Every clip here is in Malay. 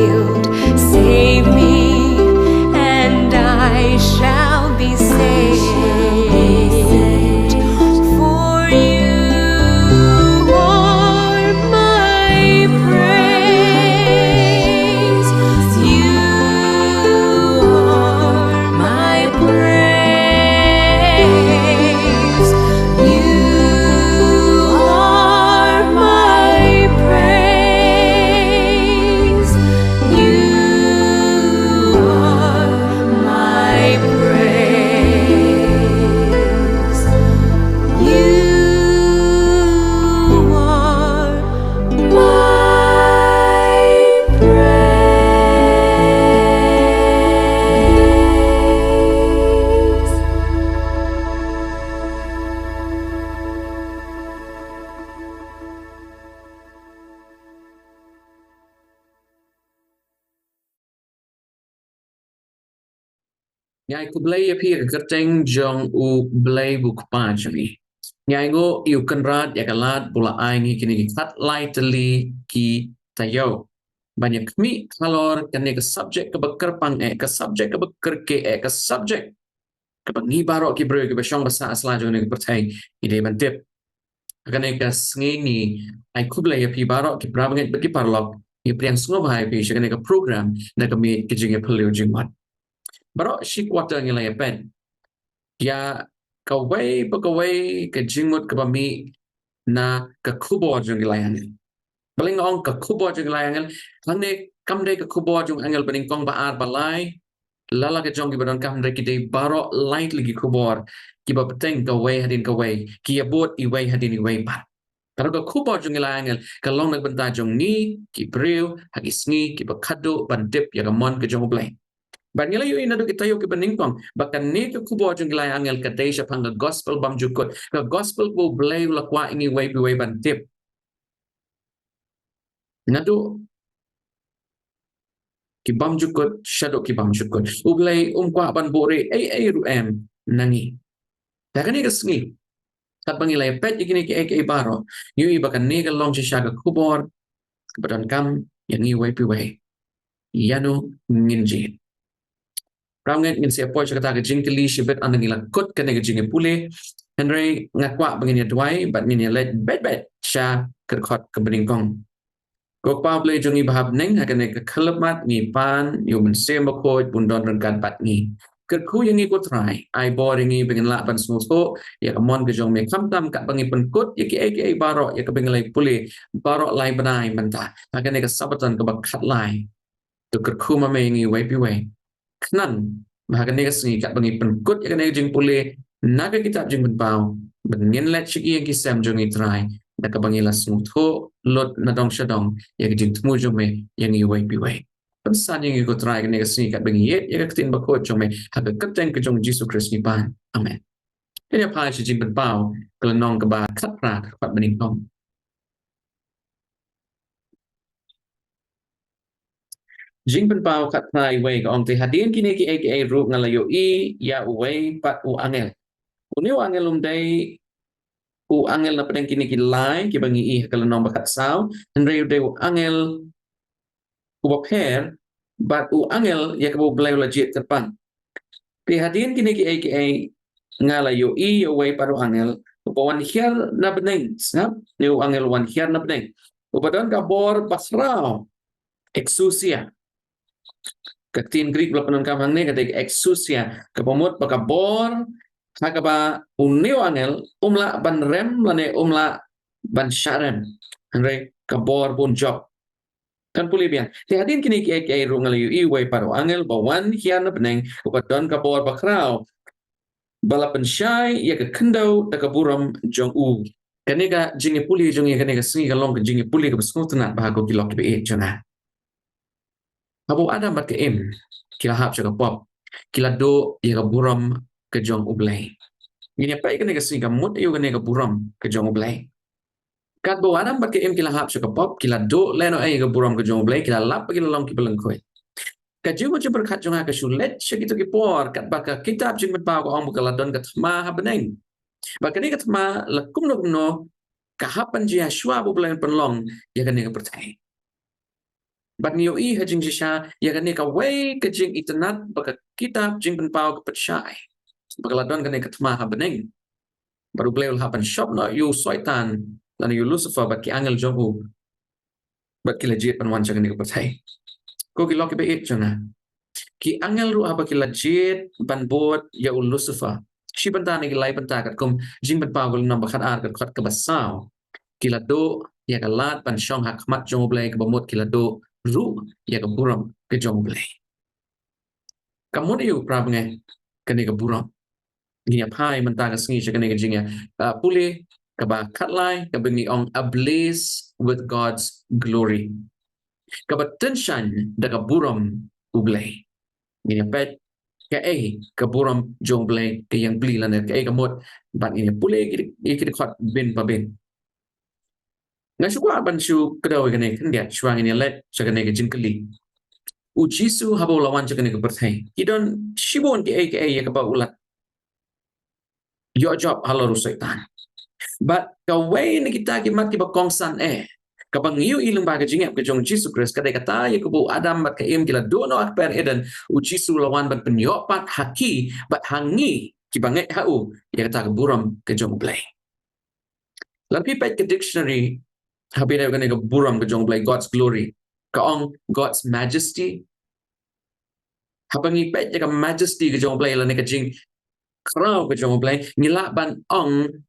failed. Save me, and I shall be saved. For you are my praise. You are my praise. You are my praise. You are my praise. You are my praise. Ngài ku BLEI phi ka kerteng jong u BLEI buk pa jami. Ngài ngo iu kenrat ya kalat bula ai ngi kini kat lai teli ki tayo. Banyak mi kalor kani ke subjek ke beker pang ke subjek ke beker ke subjek ke bangi barok ki bro ke besong basa asla jong ne pertai ide bantip. Kani ke ngini ai ku BLEI phi barok ki brabanget bagi parlok i priang sungo bahai phi kani ke program na kami ke Jingiaphylliew Jingmut. Barok si kuata ngilai pen. Ya kawai pekawai ke Jingmut ke bami na ke kubo jong ngilai angel. Paling ong ke kubo jong ngilai angel. Hangne kamde ke kubo jong angel bening kong baar balai. Lala ke jong gibadon kamde kide barok light lagi kubor. Kiba peteng kawai hadin kawai. Kia buat iwai hadin iwai pat. Kalau ke kubo jong ngilai angel. Kalong nagbenta jong ni, ki priu, hagis ni, ki bakado, bandip, ya kamon ke jong BLEI. Banyak lagi ina do kita yo ke beningkong bahkan ni ke kubo jong gilai angel ke desa pangga gospel bam jukut ke gospel bu BLEI lakwa ini way bi way bantip nadu ki bam jukut shadow ki bam jukut u BLEI kwa ban bore ai ru em nangi bahkan ni ke sengi kat bangilai pet ikini ke ai baro yui bahkan ni ke long shisha ke kubor kebadan kam yang ni way bi way yanu nginji Rangen ngin siapa cakap ke jingkeli shibet anda ngila kut kena ke Jingiaphylliew Henry ngakwa bangin ya duai bat ngin ya let bet sha kerkot ke beningkong kok pa BLEI jongi bahab neng hakane ke kelebmat ni pan yu mensem bakoi bundon rengkan bat ni kerku yang ikut try ai boring ni bangin la ban smuso ya kamon ke jong me kamtam kat bangin penkut ya ki barok ya ke bangin lai pulih barok lai benai mentah hakane ke sabatan ke bakat lai tu kerku mame ngi wai pi wai Kenan, bahkan ni kesini kat bangi penkut yang kena jing pulih naga kitab jing benbau bengen let ciki yang kisam jong itrai dak bangi la smooth ho lot nadong shadong yang jing temu jong me yang iwai piwai pensan yang ikut try kena kesini kat bangi yet yang ketin bakot jong me haga keteng ke jong Jesus Christ ni pan amen ini apa si jing benbau kelenong ke ba kat pra kat bening kong Jing benbau kat prai wei ong te hadin kini ki ai ru ngalayo I ya wei pat u angel. Uniu angel dai u angel na pedang kini ki lai ki bangi I kalau nom bakat sau henry de u angel u bapher but u angel ya kabo BLEI legit terpang. Te hadin kini ki ai ngalayo I ya wei pat u angel upawan hiar na beneng snap ni u angel wan hiar na beneng. Upadon kabor basrao exousia Ketin Greek lapanan kamang ni kata exousia kapamut pakabor hakaba uniu angel umla ban rem lane umla ban sharem andre kabor pun job kan puli bian ti hadin kini ki rungal yu iway paro angel bawan hian na beneng upadon kabor bakrao balapan syai ya ke kendau da BUROM jong u kanega Jingiaphylliew jong ya kanega singi kalong ke Jingiaphylliew ke besnutna bahago kilok be jona Abu Adam bat ke im kila hap cakap pop kila do ya ke BUROM ke jong u BLEI ini apa ikan ke singa mut ayu ke BUROM ke jong u BLEI kat Abu Adam bat ke im kila hap cakap pop kila do leno ayu ke BUROM ke jong u BLEI kila lap kila long ki belengkoi kat juma jumper kat jong ke sulet segitu ki por kat baka kitab jing betbau ko ong kala don kat ma habeneng baka ni kat ma lakum no kahapan ji Yeshua bu BLEI penlong ya kan ni percaya Bat ngiyoi ha jing shisha ya gane ka way ka jing itanat baka kitab jing penpau ka petsyai. Bakaladon gane ka tma ha beneng. Baru beliau hapan shop na yu soitan lan yu Lucifer bat ki angel jogu. Bat ki legit panwan cha gane ka petai. Ko ki loki be it jona. Ki angel ru apa ki legit ban bot ya u Lucifer. Si banta ni ki lai banta kat kum jing penpau ka nam bakat ar kat kat ka basau. Kila do ya ka lat pan shong hak mat jong blai ka bamut kila do ru ya ka buram ke jong blai. Kamu yu prab nge kani ka buram. Ngiya pai mentang sengi kani ka jingya puli ka ba katlai ka bengi ong ablaze with God's glory. KABA TYNSHAIঞ da ka buram ublai. Ngiya pet ka ka buram jong blai ka yang bli lan ka ka mot ban ngiya puli ki khot bin pa bin. Ngasukwa ban shu kadaw kani kandia shwang ni let sa kani ka jingkali. Ujisu habo lawan sa kani ka berthai. Idon shibon ki ya ka ba ulat. Your job halo rusaitan. But ka way ni kita ki mat ki ba kongsan kapag iyo ilang baga jingap ka jong Jesus Christ kadai kata ya kubu Adam bat ka im kila dono akper eden ujisu lawan bat penyopat haki bat hangi ki banget hau ya kata ka buram ka jong blai. Lapi pet ka dictionary habi na ka buram ka jong blai God's glory kaong God's majesty habang ipet ka majesty ka jong blai lan ka jing kraw ka jong blai ngila ban ong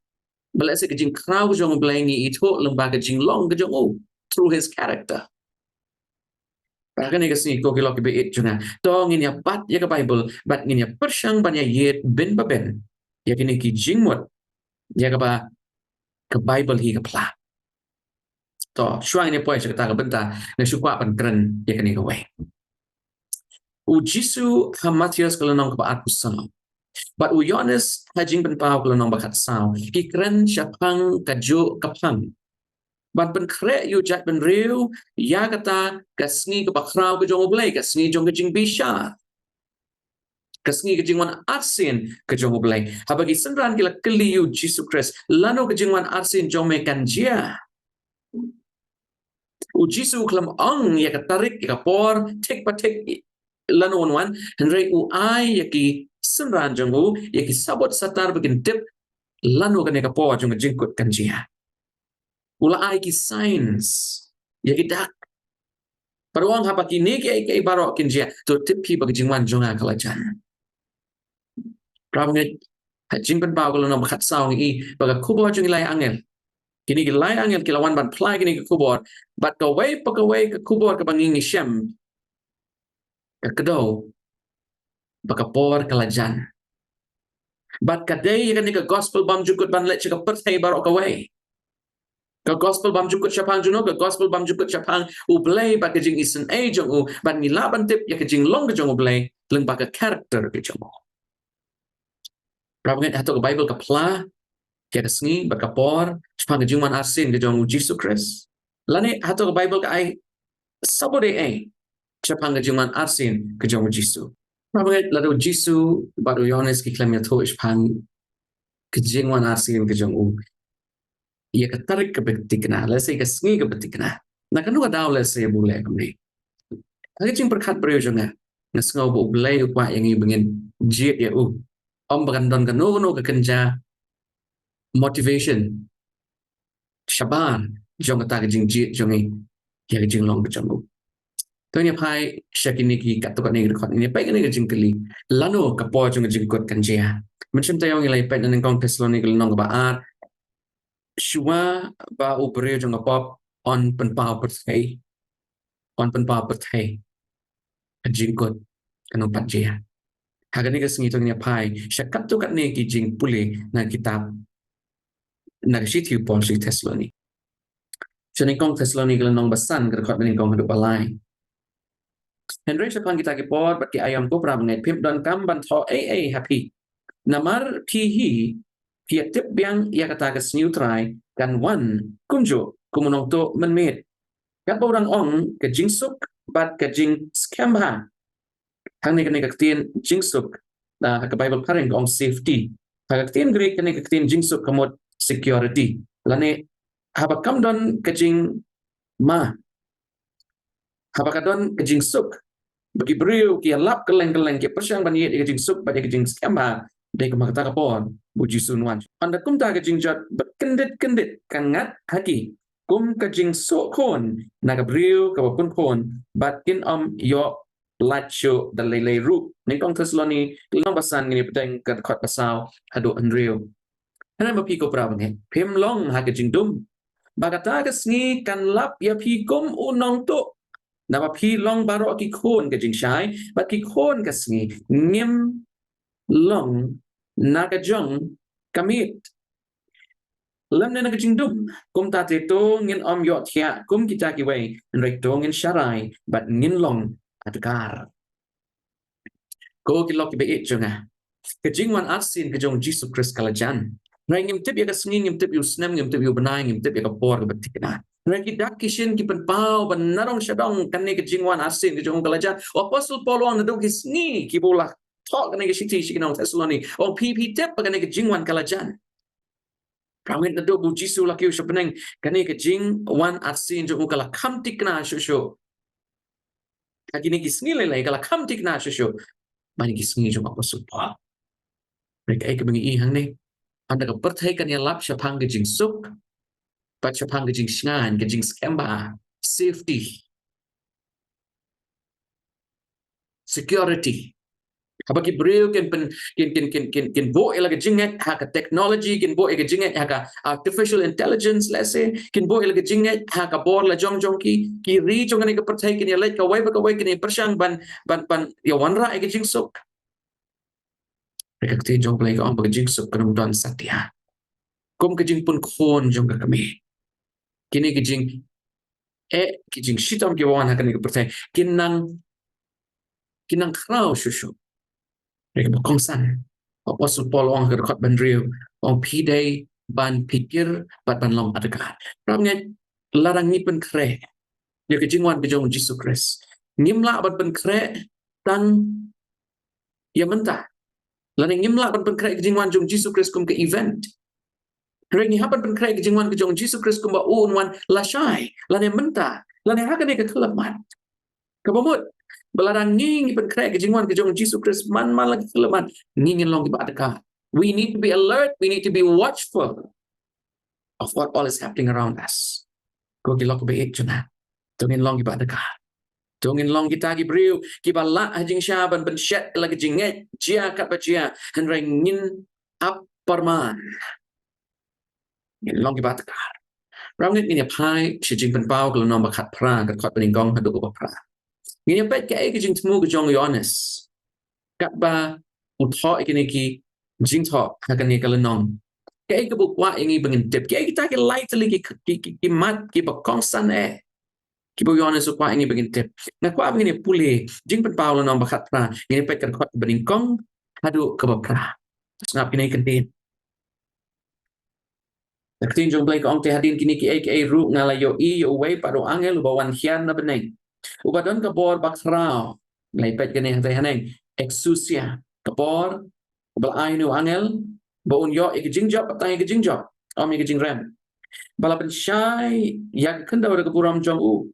balase ka jing kraw ka jong blai ni ito lembaga jing long ka jong through his character. Bahkan ni kasi ko kilok be it juna tong in ya pat ya ka Bible bat in ya persyang ban ya yet ben ba ben ya kini ki jingmut ya ka ba ka Bible hi ka pla to syang ni poy sa ka benta na sukwa pan kren ya kini ka way u Jisu ha Matius kalau nong ka ba at pusang but u Yohanes ha jing ben pau kalau nong ba kat sao ki kren syapang ka jo kapang ban ben kre yu jat ben riu ya kata kasni ka bakraw ka jong oblay kasni jong ka jing bisha kasni ka jing wan arsin ka jong oblay habagi senran kila keli yu Jesus Christ lano ka jing wan arsin jong me kanjia u Jisu klam ang ya ka tarik ya ka por tek pa tek lano wan henry u ai ya ki senran jong u ya ki sabot satar begin tip lano ka ne ka por jong ka jingkut kanjia ula ai ki signs ya kita paruang hapa kini ke barok kinjia to tipi bagi jingwan jonga kalajan prawnge jingpan pau kalau nom khat saung i baga kubo jong ilai angel kini ilai angel kilawan ban plai kini ke kubo but ka way ke kubo ke bangingi shem ka kedo baga por kalajan but kadai kan ka gospel bam jukut ban let ka perthai barok ka way ka gospel bam jukut syapang juno ka gospel bam jukut syapang ublay ba kajing isen jong u ban nilaban tip ya kajing long ka jong ublay leng ba ka character ka jong prabanget hato ka Bible ka pla ka sngi ba ka por syapang kajing man arsin ka jong Jesus Christ lani hato ka Bible ka ai sabode syapang kajing man arsin ka jong Jesus prabanget lado Jesus baru Yohanes ki klam ya to syapang kajing man arsin ka jong u ia katarik ke betikna lese ke sngi ke betikna na kanu daw lese boleh kami lagi cing perkat berjona ngasngau bu blai upah yang ingin jit ya om bagandon kanu ke kenja motivation shaban jong ta ke jing jit jongi ya ke jing long ke jongu to ni pai syakini ki katuk ni rekod ini pai ni ke jing keli lano ke po jong jing kot kanjia macam tayong ilai pai nan kong Thessalonica nong baat Shua ba ubere jong apop on penpau perthai jingkot kanu patjia hagani ka singi tong nya pai syakat tu kat ne ki jing puli na kitab na sithi pol si Thessaloni joni kong Thessaloni ka nong basan ka khot ni kong hadu balai Henry syapang kita ki pod bat ki ayam ko pram ngai pim don kam ban tho happy namar ki hi Pia tip biang ia kata ke neutrai kan wan kunjo kumunong to menmit. Kat orang ong ke jingsuk bat ke jing skamba. Hang ni ke tien jingsuk na ke Bible paring ong safety. Hak tien Greek ke tien jingsuk kamot security. Lane haba kam don ke jing ma Habakadon ke jing suk bagi beriu ki lap keleng-keleng ki persyang ban ye ke jing suk ba ke jing skamba de ke makata kapon buji sunwan anda kum ta ke jing jot kendit kangat haki kum ke jing sok kon na ke beriu ke pun kon bat kin yo lacho the lele ru ni kong Thessaloni long basan ni pedeng ke khot pasau adu andriu hanan ba pi ko pra bang pem long ha ke jing dum bagata ke sngi kan lap ya pi kum unong to na ba pi long baro ki khon ke jing shai ba ki khon ke sngi ngim long na ka jong kamit lam na ka jing dum kum ta te to ngin yo thia kum kita ki wei rek to ngin sharai bat ngin long adkar ko ki lok be it jonga ke jing wan asin ke jong Jesus Christ kalajan rai ngim tip ya ka sngi ngim tip yu snam ngim tip yu benai ngim tip ya ka por ka batikna rai ki dak kishin ki pen pau ban narong shadong kan ne ke jing wan asin ke jong kalajan apostle paul on do ki sngi ki bola talk kan ne ke shiti shikinong Thessaloni pp tip kan ne ke jing wan kalajan Pramit na do bu jisu laki usha peneng kani ke jing wan asin jo kala kam tikna shusho kaki ni kisngi lele kala kam tikna shusho mani kisngi jo apostle Paul mereka ai ke bengi i hang ni anda ka perthai kan ya lap shapang ke jing suk pat shapang ke jing shngan ke jing skemba safety security Habaki breu kin bo elaga jinget haka technology kin bo elaga jinget haka artificial intelligence let's say kin bo elaga jinget haka bor la jong ki ri jong ne ka perthai kin ya lek ka wai ba kin persyang ban ya wanra ega jing suk rek ti jong play ka om ba jing suk kan don satya kom ka jing pun khon jong ka kami kini ka jing ki jing shitam ki wan haka ne ka perthai kinang krau shushu Mereka berkongsan. Apostle Paul orang ke dekat bandriu. Orang pidai ban pikir ban long adakah. Ramnya larang ni pen kre. Dia kejingwan kejong Jesus Christ. Ngimla ban pen kre tang ya mentah. Larang ngimla ban pen kre kejingwan jong Jesus Christ kum ke event. Ring hapan pen kre kejingwan kejong Jesus Christ kum ba unwan lashai. Larang mentah. Larang hakan dia kekelamat. Kebamut. Belarang nging pen krek kejingwan kejong Jesus Christ man lagi keleman ngingin long iba adakah. We need to be alert, we need to be watchful of what all is happening around us. Ko kilok be it juna. Tungin long iba adakah. Tungin long kita gi briu ki bala hajing syaban ben shet lagi jinget jia kat bajia han ngin up parman. Ngin long iba adakah. Ramit ni pai shi jing pen pau kalau nom bakat pra kat kot peningkong hadu ba pra. Ngin pet ka e jing temu kejong Yohanes. Kat ba utho ikiniki jing tho hakani kalenong. Ka e bukwa ingi bengintip. Ka kita ki lightly ki mat ki bakongsan Ki bu Yohanes ukwa ingi bengintip. Na kwa begini pulih jing pen Paulo nom bakat pra. Ngin pet kat kot beningkong hadu ke pra. Snap kini kentin. Kentin jong play ko ong te hadin kini ki ru ngalayo i yo way paro angel bawan hian na beneng. Ubadon kabor bakrao laipet gani hantai haneng exousia kabor BLEI nu angel baun yo ikijingjop patay ikijingjop om ikijingrem balapan syai yak kenda ora kaburam jong u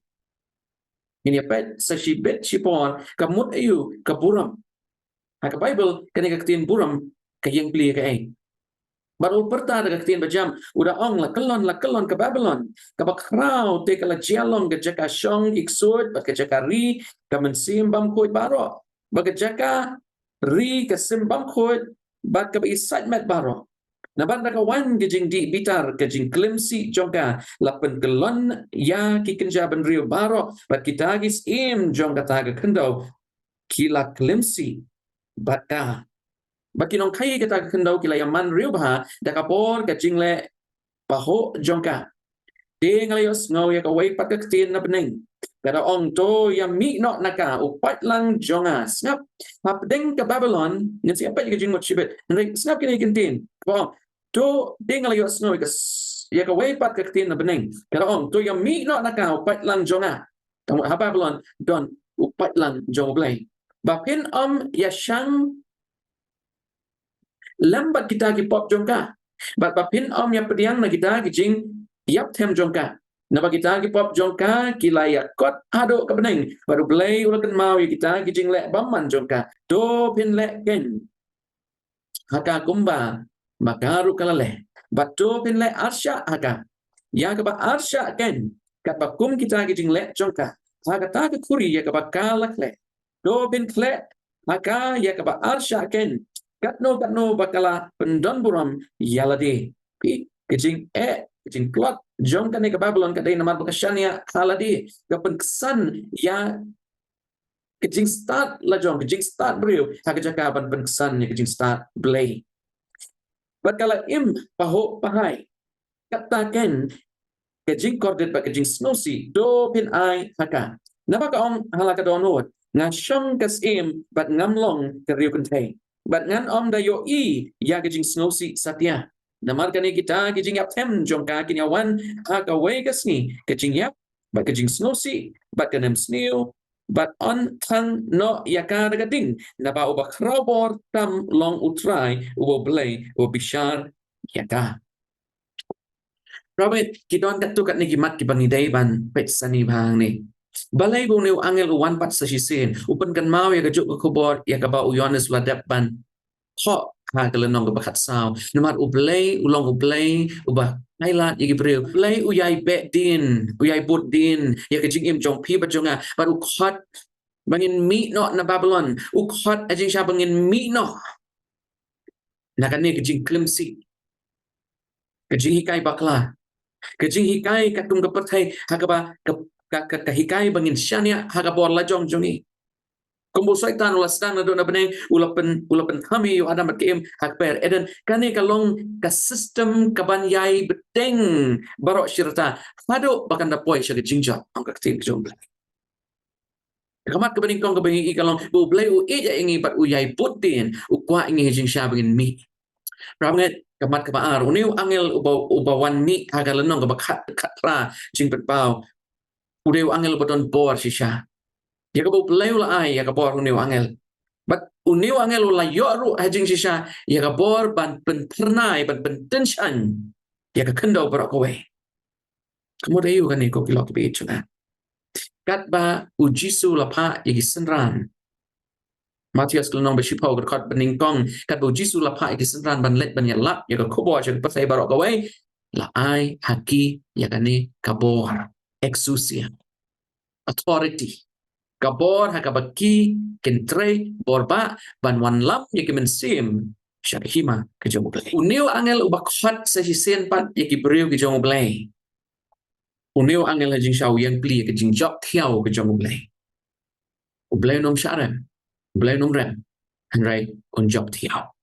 ini pet sa shibet shipon kamut ayu kaburam ha ka bible kani kaktin buram kayeng pli ka ai baru perta ada kaktin bajam udah ong la kelon ke Babylon kabakrao te kala jialong ke jaka shong iksud bat ke jaka ri kamen simbam koi baro baga jaka ri ke simbam koi bat ke isat met baro na ban ka wan ke jing di bitar ke jing klimsi jongka lapen kelon ya ki kenjaban rio baro bat kita gis im jong kata ke kendo kila klimsi bat ka Baki nong kai kita kendau kila yaman riu bah da kapor ka jingle paho jongka de ngalayos ngau ya ka wai pat ka tin na pening kada ong to ya mi no naka upat lang jonga snap hapdeng ka Babylon ni siapa ka jingmut shibet nri snap kini kintin ko to de ngalayos ngau ka ya ka wai pat ka tin na pening kada ong to ya mi no naka upat lang jonga kamu ha Babylon don upat lang jong BLEI bapin ya shang lambat kita ki pop jongka bat bapin om ya pediang na kita ki jing yap them jongka Napa kita ki pop jongka kilaya kot ado ka beneng baru BLEI ulakan mau ya kita ki jing lek baman jongka do pin lek ken haka kumba makaru kalale bato pin lek arsya haka ya ka ba arsya ken kat bakum kita ki jing lek jongka haka ta ka kuri ya ka ba kalak lek do pin lek maka ya ka ba arsya ken katno bakala pendon buram yalade pi kijing kijing plot jong kan ke Babylon kadai nama bekasania haladi kapan kesan ya kijing start la jong kijing start beriu hak jakaban penkesan ya kijing start BLEI bakala im paho pahai katakan kijing kordet ba kijing snosi do pin ai haka napa ka ong halaka donot ngashong kas im bat ngamlong keriu kentai bat ngan om dayo ya kijing snosi satya namar kani kita kijing yap tem jongka kinyawan haka wegas ni kijing yap bat kijing snosi bat kanem snew bat on tang no yaka dagading napa uba krobor tam long utrai ubo BLEI ubo bishar yaka Robert kidon katu kat ni gimat ki bangidai ban pet sani bang ni balai bu new angel uwan pat sa sisin upan kan mau ya gajuk ko bor ya ka ba uyones ladap ban ho ha kelenong ke bakat sao namar BLEI ulong BLEI ubah highlight yagi breu BLEI uyai bet din uyai bot din ya ke jing im jong pi bajonga baru khot bangin mi no na Babylon u khot ajing sha bangin mi no na kan ni ke jing klimsi ke jing hikai bakla ke jing hikai katung ke pertai hakaba ke hikai bangin syania hakabor lajong jongi Kumbu syaitan ulah sedang na doon na beneng ulapan kami yung adam at kiim hakper eden kani kalong ka system kabanyay beteng barok syirta hado bakan da poy siya jingjap ang kaktim jong BLEI kamat kabening kong kabening ikalong bu BLEI u ija ingi bat uyay putin ukwa ingi jing siya bangin mi Ramangat kamat kabaar uniw angel ubawan mi hagalanong kabakat katra jing petpau uniw angel baton bor siya ya ka BLEI ula ai ya ka bor uniw angel but uniw angel ula yoru hajing sisa ya ka bor ban pernai ban tenshan ya ka kendo barak kowe kamu dayu kan ko kilok bi chuna kat ba ujisu lapa ya senran Matias kelonong besipau kat beningkong kat ba ujisu lapa ya senran ban let ban ya lap ya ka kobo ya ka pasai barak kowe la ai haki ya kani kabor exousia authority kabor hakabaki kentre borba ban wan lam yaki mensim syarhima ke jomo BLEI uniu angel ubakhat sa hisen pat yaki beriu ke jomo BLEI uniu angel hajing shaw yang pli ke jing job thiau ke jomo BLEI BLEI nom syaram BLEI nom rem hanrai on job thiau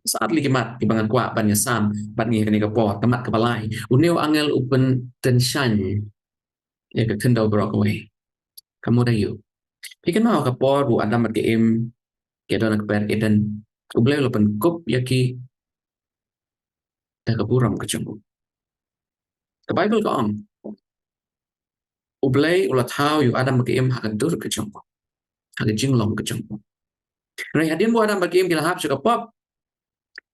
saat lagi mat ibangan kwa ban yasam ban ni ke por tamat ke balai uniu angel upen tenshan ya ke kendau brokaway kamu dayu Pikan mau ka por bu adam at game kedon ak per eden ublay lopan kup yaki ta ka buram ka chambu ka bible ka om ublay ulat how yu adam ka im hakan dur ka chambu hakan jinglong ka chambu rai hadin bu adam ka game kila hap ka pop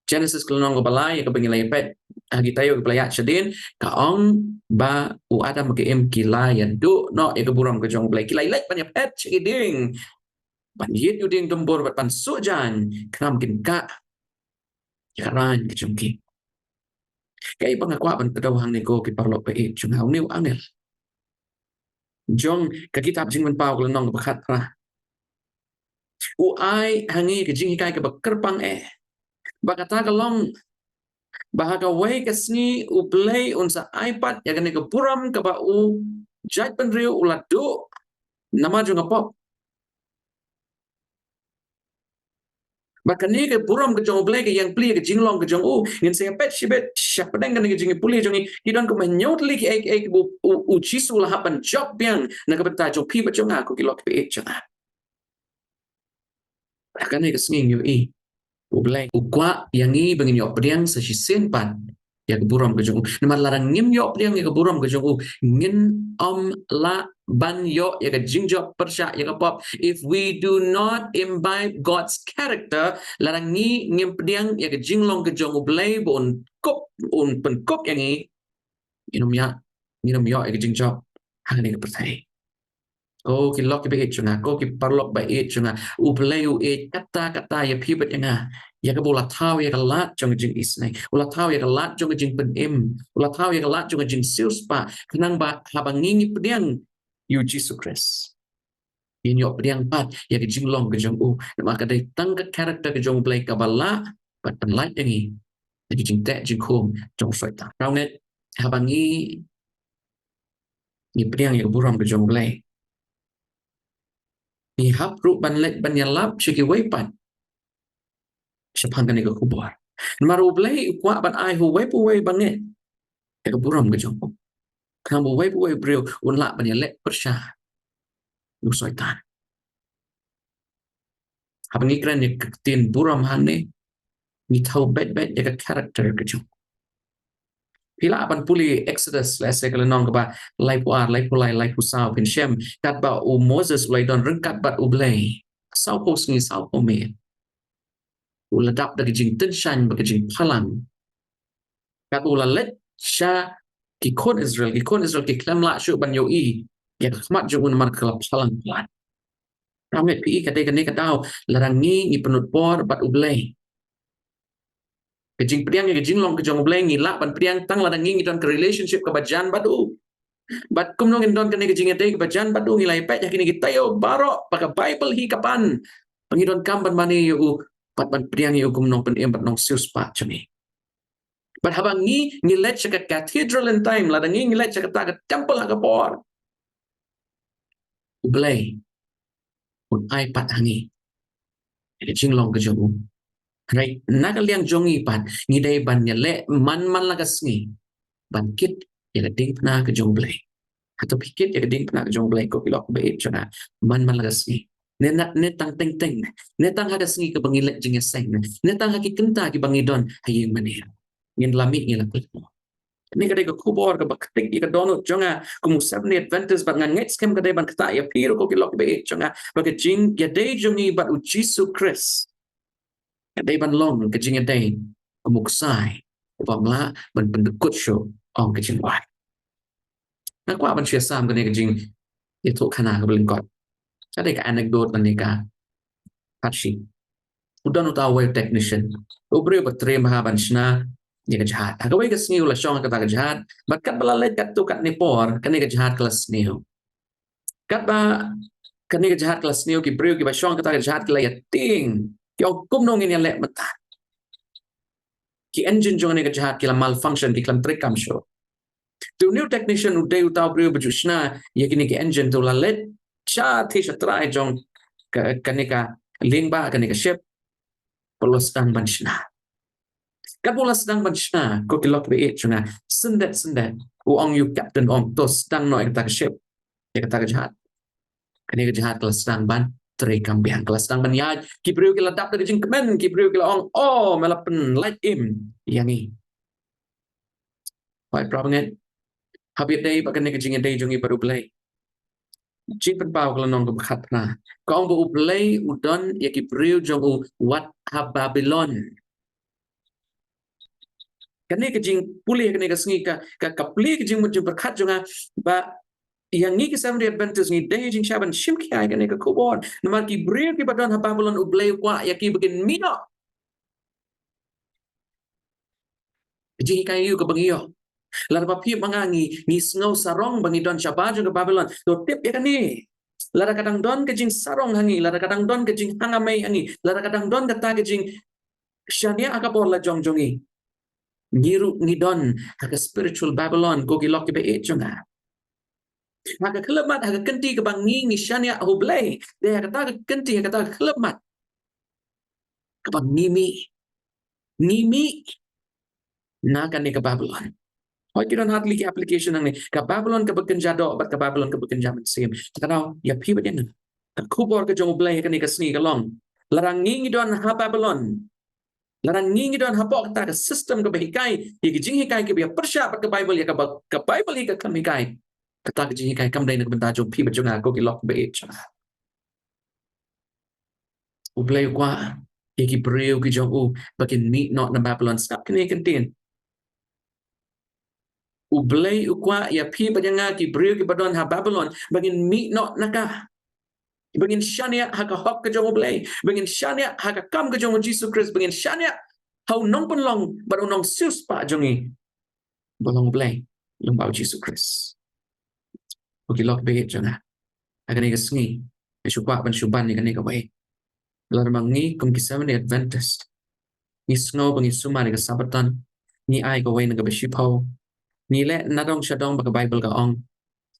Genesis kelonong ka balay ka bangilay pet agi tayo ka playat syadin ka ong ba u adam ka im kila yadu no ya ka buram ka chambu blay kila ilay panya pet chigiding ban yit yu ding dombor bat pan sujan kram kin ka yaran ke jumki kai pangakwa ban kadawang ni ko ki parlo pa it chung haw niw angel jong ka kitab jing man paw nong bakat ra u ai hangi ke jing hikai ka bakerpang bakata kalong bahaga way kasni u BLEI unsa iPad ya kani ka buram ka ba u jait penriu uladu nama jong apop Bakani ke buram ke jong BLEI ke yang pli ke jinglong ke jong ngin saya pet shibet syapedeng kan ke jing puli jongi kidon ko menyot li ke bu ujisu lah hapan job yang na ka beta jong pi ba jong aku kilok pe jong bakani ke singing yu BLEI ukwa yang bangin yo pediang sa sisen pan ya ke buram ke jong nama larang ngim yo pediang ya ke buram ke jong ngin la ban yo ya ke jingjo persya ya ke pop if we do not imbibe God's character larang ngim pediang ya ke jinglong ke jong BLEI bon kop un pen kop yang inum ya nginom yo ke jing job hang ni ke pertai ko ki lok ke be chunga ko ki parlok ba chunga u play u kata ya pibet nga ya ke bola taw ya ke lat jong jing isnai bola taw ya ke lat jong jing pen bola taw ya ke lat jong jing sius pa kenang ba habangingi pediang yu Jesus Christ in yo pediang pat ya ke jing long ke jong u maka dai tang ke karakter ke jong play ka bala pat pen light yangi ke jing te jing khum jong soi ta rau net habangi ni pediang ya buram ke jong play ni hap ru ban let ban yalap chiki wepan siapang kan ko kubor maru blei kwa ban ai hu wepu we banget ke buram ke jong kam bu wepu we breu un la ban yalek persya nu soitan habang ikran ni tin buram hane ni thau bet ya ka character ke jong pila ban puli Exodus la se kala nong ba lai pu ar lai pu lai pu sao pin shem kat ba u Moses lai don reng kat ba u blei sao pos ni sao po me uladap dari jing tenshain bagi jing palang kat ulalet sha ki kon Israel ki klam la shu ban yo i ya khmat jo un mar kala palang plan ramet pi ka de ka dau larangi ni penut por bat ublei ke jing priang ke jing long ke jong ublei ni la ban priang tang larangi ni don ke relationship ke bajan badu bat kum nong don ke jing ate ke bajan badu ni lai pet ya kini kita yo baro pakai bible hi kapan pangidon kam ban mani yo pat ban priang yo kum nong pen bat nong sius pa chami but habang ni let sa cathedral in time la dangi let sa ka temple ka por ublay un ai pat hangi ke jinglong ke jogu right nakaliang jongi pat ni dai ban ya le man lagas ni ban kit ya ding na ke jong blay atau pikit ya ding na ke jong blay ko kilok be chana man lagas ni ne tang teng ne tang hadas ni ke bangilet jing seng ne tang haki kenta ki bangidon hayi manir ngin lami ngila kulmo ni kadai ko kubor ka baktik ka donut jonga kumusab ni Adventist bat ngangets kem kadai ban kata ya piro ko kilok be jonga bagi jing ya dai jongi bat u Jesus Christ kadai ban long ke jing dai kumuksai pamla ban pendekut show ong ke jing wat na kwa ban sia sam ke jing itu kana ka belingkot kadai ka anecdote ban ni ka patsi udan utawa technician ubre batre mahaban shna ni jahat agawai ka sniu la shong ka jahat bat kat balalet kat tu kat nipor kan ni jahat kelas sniu kat ba kan ni jahat kelas sniu ki breu ki ba shong ka jahat kala yating ki ong kum nong ni le mata ki engine jong ni jahat ki la malfunction ki klam trick kam show tu new technician u dei utaw breu ba jushna ye ki engine tu la let cha thi sha try jong ka ni ka ling ba kan ni ka ship polos dan banshna Kabola sedang banshna ko kilok be chuna sendet u ong yu captain ong tos dang no ek tak ship ek tak jahat kani ke jahat kelas sedang ban tre kambiang kelas sedang ban ya ki priu ki ladap dari jing kemen ki priu ki ong oh melapen light im yangi pai problem habit day bakan ke jing day jongi baru play jing pen pau kalau nong ko khat na ko ong bu play udon ya ki priu jong u wat ha Babylon kani ke jing pulih kani ke sengi ka pulih ke jing mujung berkat jonga ba yang ni ke Seventh-day Adventist ni dai jing shaban shim ki ai kani ke kubon nama ki brir ki badon ha Babylon ublay kwa ya ki begin mino jing kai yu ke bangiyo lar ba pi mangangi ni sngo sarong bangi don shabaju ke Babylon to tip ya kani lar kadang don ke jing sarong hangi lar kadang don ke jing hangamai hangi lar kadang don kata ke jing shania akapor la jongjongi niru nidon haka spiritual Babylon gogi loki be echunga haka kelemat haka kenti ke bangi nishania hublay de haka ta kenti haka ta kelemat ke bang nimi na kan ni ke Babylon hoi kiron hatli ki application nang ni ke Babylon ke bekenja do bat ke Babylon ke bekenja mensim takau ya pi baden ke kubor ke jong hublay kan ni ke sni ke long larang ngi don ha Babylon larang ngi don hapok ta ke system ke behikai ye ke jing hikai ke biya persya ke Bible ya ke Bible hi ke kam hikai kata ke jing hikai kam dai nak benta jong pi bajunga ko ki lok be cha u play kwa ye ki breu ki jong u bakin meet not na Babylon stop kene kentin BLEI ukwa ya pi badanga ki brio ki badon ha Babylon bangin mi no naka bangin shania ha ka hok ka jong BLEI bangin shania ha ka kam ka jong Jesus Christ bangin shania how nong pun long but nong sus pa jongi bolong BLEI yung bau Jesus Christ oki lok be jona agani ka sngi shukwa ban shuban ni kani ka wai lar mangi kum ki seven Adventist ni snow bangi suma ni ka sabatan ni ai ka wai na ka bashipau ni le nadong shadong ba ka Bible ka ong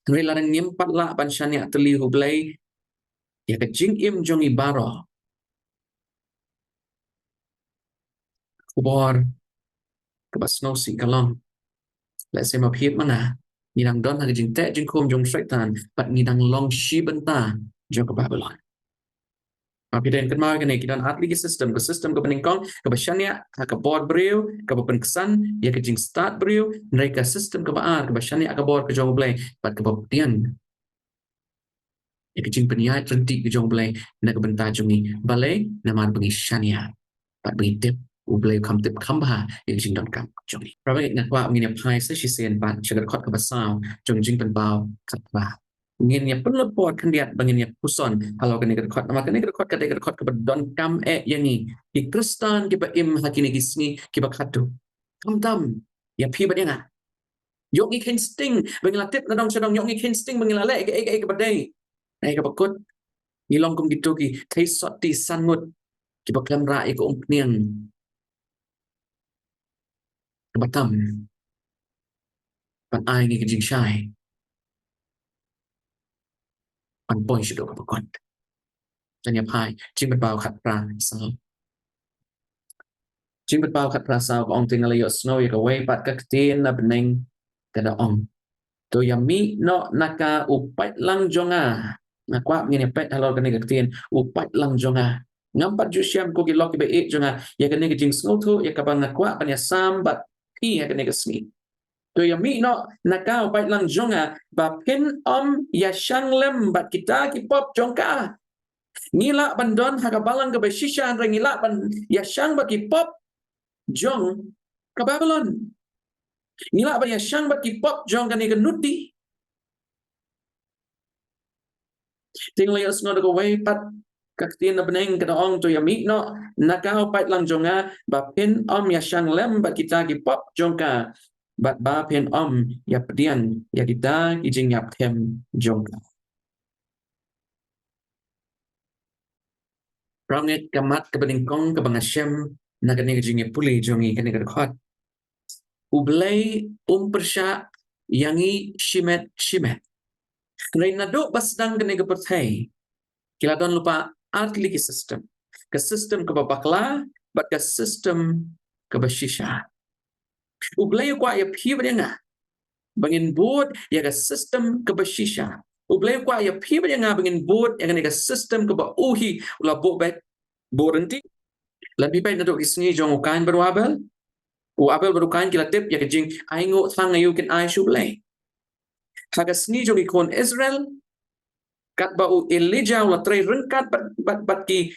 Ngri larang ngim patla ban shania teli hu BLEI ya ka jing im jongi baro kubor ka basno si kalong la se ma phiet mana ni dang don ha ka jing te jing kum jong shaitan pat ni dang long shi banta jong ka Babylon Piden kan mau kene kidan atli system ke system ke peningkong ke bashania ka board brio ke penkesan ya ke jing start brio mereka system ke baar ke bashania ka board ke jong BLEI pat ke boptian ya ke jing peniai trenti ke jong BLEI na ke benta jongi balai na man bengi shania pat bengi tip BLEI kam tip kamba ya ke jing don kam jongi prabai na kwa ngin pai se shi sen pat chagar khot ke basau jong jing pen bau khat ba ngin ya perlu buat kendiat bangin ya puson kalau kene kerkot nama kene kerkot kade kerkot ke don kam yangi di Kristen ke ba im hakini gisni ke ba khatu kam tam ya pi ba denga yok ni ken sting bangin latip na dong sedong yok ni ken sting bangin lale ke badai ai ke bakut ni long kum gitu ki thai sot ti sanmut ke ba klam ra ko niang ke batam pan ai ni ke jing shai pan point shido ke bakut dan ya pai jing ba khat pra sao Jing bet pau kat prasau ko ong tinggal yo snow yo away pat ka tin na bening kada ong to ya mi no naka upat lang jonga na kwa ngini pet halor kani ka tin upat lang jonga ngampat jusyam ko gilok be e jonga ya kani jing snow to ya kabang na kwa pan ya sam bat pi ya kani smi to ya mi no naka upat lang jonga ba pin ya shanglem bat kita ki pop jongka ngila bandon hakabalang ka be shisha ngila ban ya shang ba ki pop Jong ke Babylon. Nila ba ya syang ba kipop jong kani nuti. Tinggal ya snod ko way pat kaktin na beneng kada ong to ya mi no nakao pat lang jonga ba pin ya syang lem ba kita kipop jong ka ba pin ya pedian ya kita ijing yap hem jong ka. Pranget kamat ke beningkong ke bangasem na kani Jingiaphylliew jongi kani khot BLEI persya yangi shimet Reina do basdang kani perthai kila don lupa artli ki system ke system ke babakla but ke system ke bashisha BLEI kwa ya phi banga bangin board ya ke system ke bashisha BLEI kwa ya phi banga bangin board ya ke system ke ba uhi ula bo bet borenti lebih baik untuk isni jong ukain berwabel Abel berukain kila tip ya kejing aingo thang ayu ken ai shu BLEI haga sni jong ikon Israel kat ba u Elijah ula trai rengkat bat ki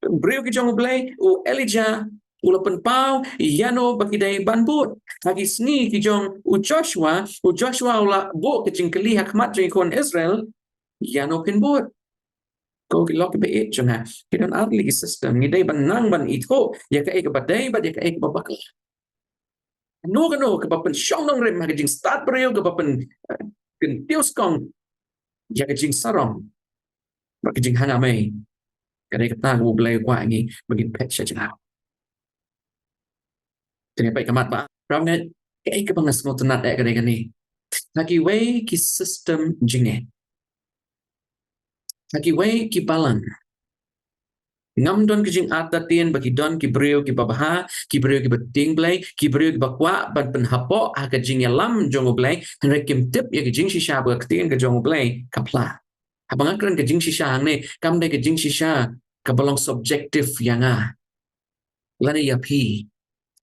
brio ki jong BLEI u Elijah ula penpau yano baki dai banbut hagi sni ki jong u Joshua ula bo kejing keli hakmat jong ikon Israel yano penbut ko kilok be it jonga kidan arli system ni dai banang ban ito ya ka ek badai ba ya ka ek babak no ke papen syong nong rem haging start brio ke papen kentius kong ya ka jing sarong ba ka jing hanga mai ka dai ka ta go BLEI kwa ngi bagin pet sha jang tene pai kamat ba ram ne ka ek ka bangas mo tanat ka dai ka ni lagi way ki system jinge lagi way ki balang ngam don kijing atatien bagi don ki brio ki babaha ki brio ki beting BLEI ki brio ki bakwa ban penhapo ka jing yalam jong BLEI henry kim tip ya ki jing shisha ba ktien ka jong BLEI kapla abang akran ka jing shisha hang ne kam de ka jing shisha ka balong subjective yanga lana ya pi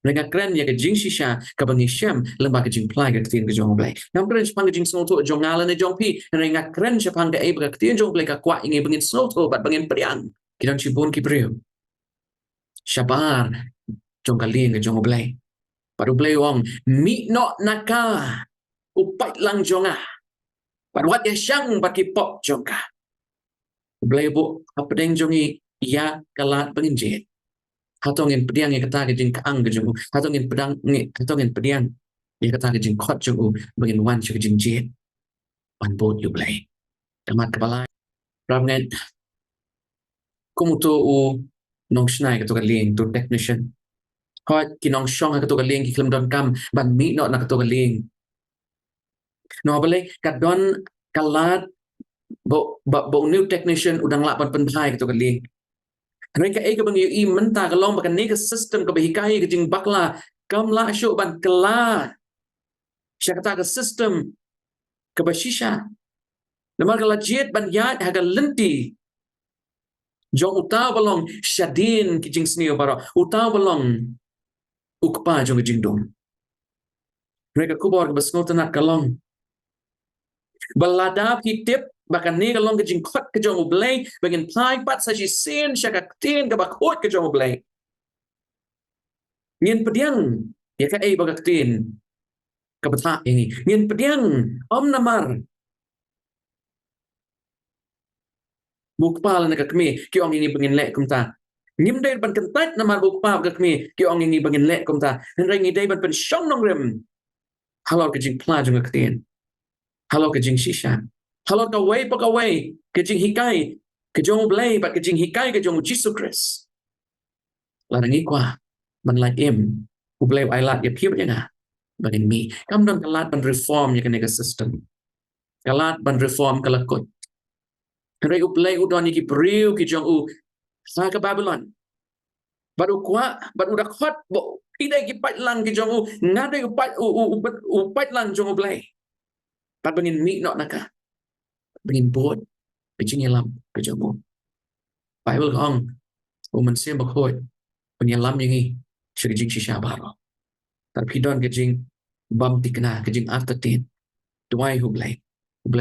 Renga kren ya ka jing shisha ka bangi shem lemba ka jing plai ka ktien ka jong BLEI ngam kren chpang ka jing snol to jong ala ne jong pi renga kren chpang ka e ka ktien jong BLEI ka kwa ingi bangin snol to bat bangin priang Kidan cibun ki brio. Syabar jong kaling ke jong BLEI. Baru BLEI wong mi no naka upat lang jonga. Baru wat ya syang baki pop jonga. BLEI bu apa deng jongi ya kalat penginjit. Hatongin pediang yang kata ke jing kaang ke jongu. Hatongin pediang yang kata ke jing kot jongu bangin wan ke jing jit. Wan bot you BLEI. Tamat kepala. Ramnget kumuto u nong shnai ke to kaling to technician. Hot kinong shong ke to kaling ki klem don kam ban mi no na ke to kaling. No BLEI kadon kalat bo new technician udang lapan penthai ke to kaling. Mereka ke bang i menta kalong bakan nega system ke bahikai ke jing bakla kam la syuk ban kela syakata ke system ke bashisha namar kala jet ban yat haga lenti jong uta balong syadin ke jing snio bara uta balong ukpa jong ke jing dom mereka kubor ke basngo tanak kalong baladap hitip bahkan ni kalong ke jing kot ke jong BLEI bagian pai pat saji sin syakat tin ke bakot ke jong BLEI ngin pediang ya ka ai bagak tin ke betak ini ngin pediang om namar bukpal na kakmi ki ong ini bangin lek kumta ngim dai ban kentat namar bukpal kakmi ki ong ini bangin lek kumta nrai ngi dai ban pen syong nong rem halor ke jing pla jong ke tin halor ke jing shisha halor ka way ke jing hikai ke jong BLEI bat ke jing hikai ke jong Jesus Christ larangi kwa ban like im u BLEI ai lat ya piu janga bangin mi kam don kalat ban reform ya ke system kalat ban reform kalakot nrai u BLEI u don ki priu ki jong u sa ke Babylon baru kuat baru dak hot bo tidak ki pat lang ki jong u ngade u pat lang jong u BLEI pat bangin mi no naka bangin bot ke jing lam ke jong u Bible ong u man sim bakoi penyelam yang ni syek jing shisha baro tapi don ke jing bam tikna ke jing after tin tuai hu BLEI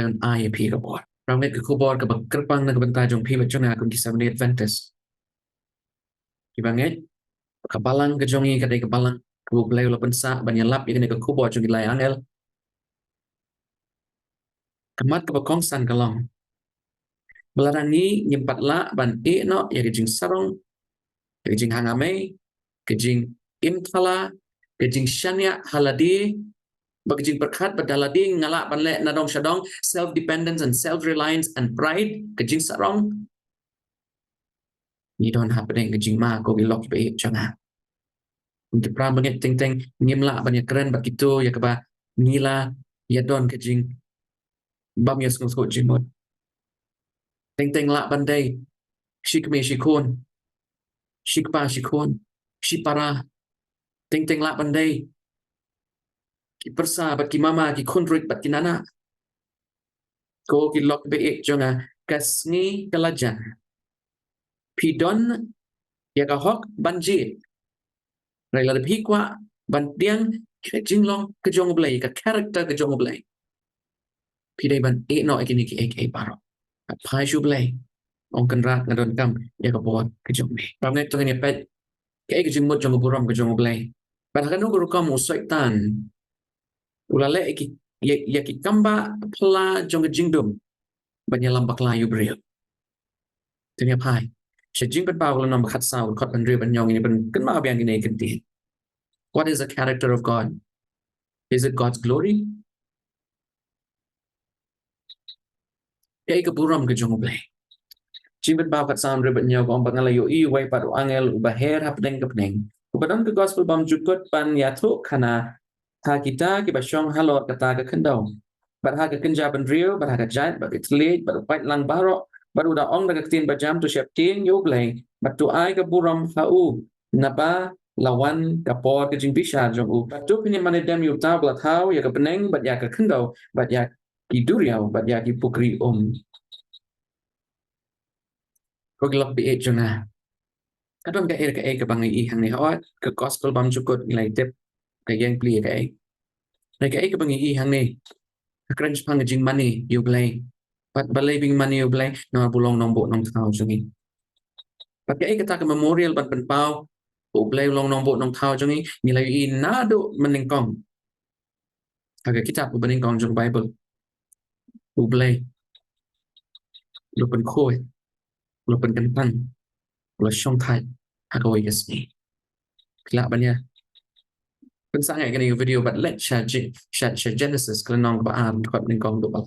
on ai pi ka bot ramnet ke kubor ke kerpang na ke benta jong pi bachona kun ki Seventh Adventist ki banget kabalang ke jongi kadai kabalang ku BLEI lo pensa banyalap yang ke kubor jong ilai angel kamat ke bakongsan kalong belarangi nyempat la ban e no ya ke jing sarong ke jing hangame ke jing imtala ke jing shanya haladi bagi jing berkat badaladi ngala ban le nadong shadong self dependence and self reliance and pride ke jing sarong ni don happening ke jing ma ko gilok be changa untuk pram banget ting ting ngimla banyak keren begitu ya keba nila ya don ke jing bam ya skot jingmut ting ting la bandai shikme shikon shikpa shikon shipara ting ting la bandai ki persa bat ki mama ki kundrit bat ki nana ko ki lok be jonga kasni kalajan pidon ya ka hok banji rai la pi kwa ban tiang ke jinglong ke jong BLEI ka character ke jong BLEI pidai ban no ikini ki ek paro pai shu BLEI ong kan rat ngadon kam ya ka bot ke jong me ramngai to ni pet ke jingmut jong BUROM ke jong BLEI ban kan no kam usaitan ulale ya ki kamba pla jong jingdum banyalam bakla yu bril tanya pai sejing pat bawl nom khat saw kot ban ri ban yong ini ban kan ma biang ini kan ti what is the character of God is it God's glory ke BUROM ke jong BLEI Jimbat baw kat sam ribat nyaw ko ambang ngalayo i way pat angel ubaher hapdeng kapdeng kupadon ke gospel bam jukut pan yathu kana ta kita ki basyong halot kata ke kendau bat ha ke kenja ban rio bat ha ke jat bat itlit bat pat lang baro bat uda ong daga tin bajam tu syap tin yo BLEI bat tu ai ke BUROM hau napa lawan kapor ke jing bisha jong u bat tu pini manedem yu ta blat hau ya ke peneng bat ya ke kendau bat ya ki duriau bat ya ki pukri ko gelap bi ejuna kadang ke bangi i hang ni hawat ke gospel bam jukut nilai tip ke yang pli ke bangi i hang ni keren pang jing money you BLEI but believing money you BLEI no bulong nombok nong tau jungi pat ke kata ke memorial ban pen pau BLEI long nong bo nong thao jong ni layu I nado meningkong haga kitab meningkong jong Bible BLEI lu pen khoi lu pen kentang lu shong thai haga wai yasni kila banya pensang ai kani video but let share Genesis kelenong ba am kot meningkong do ba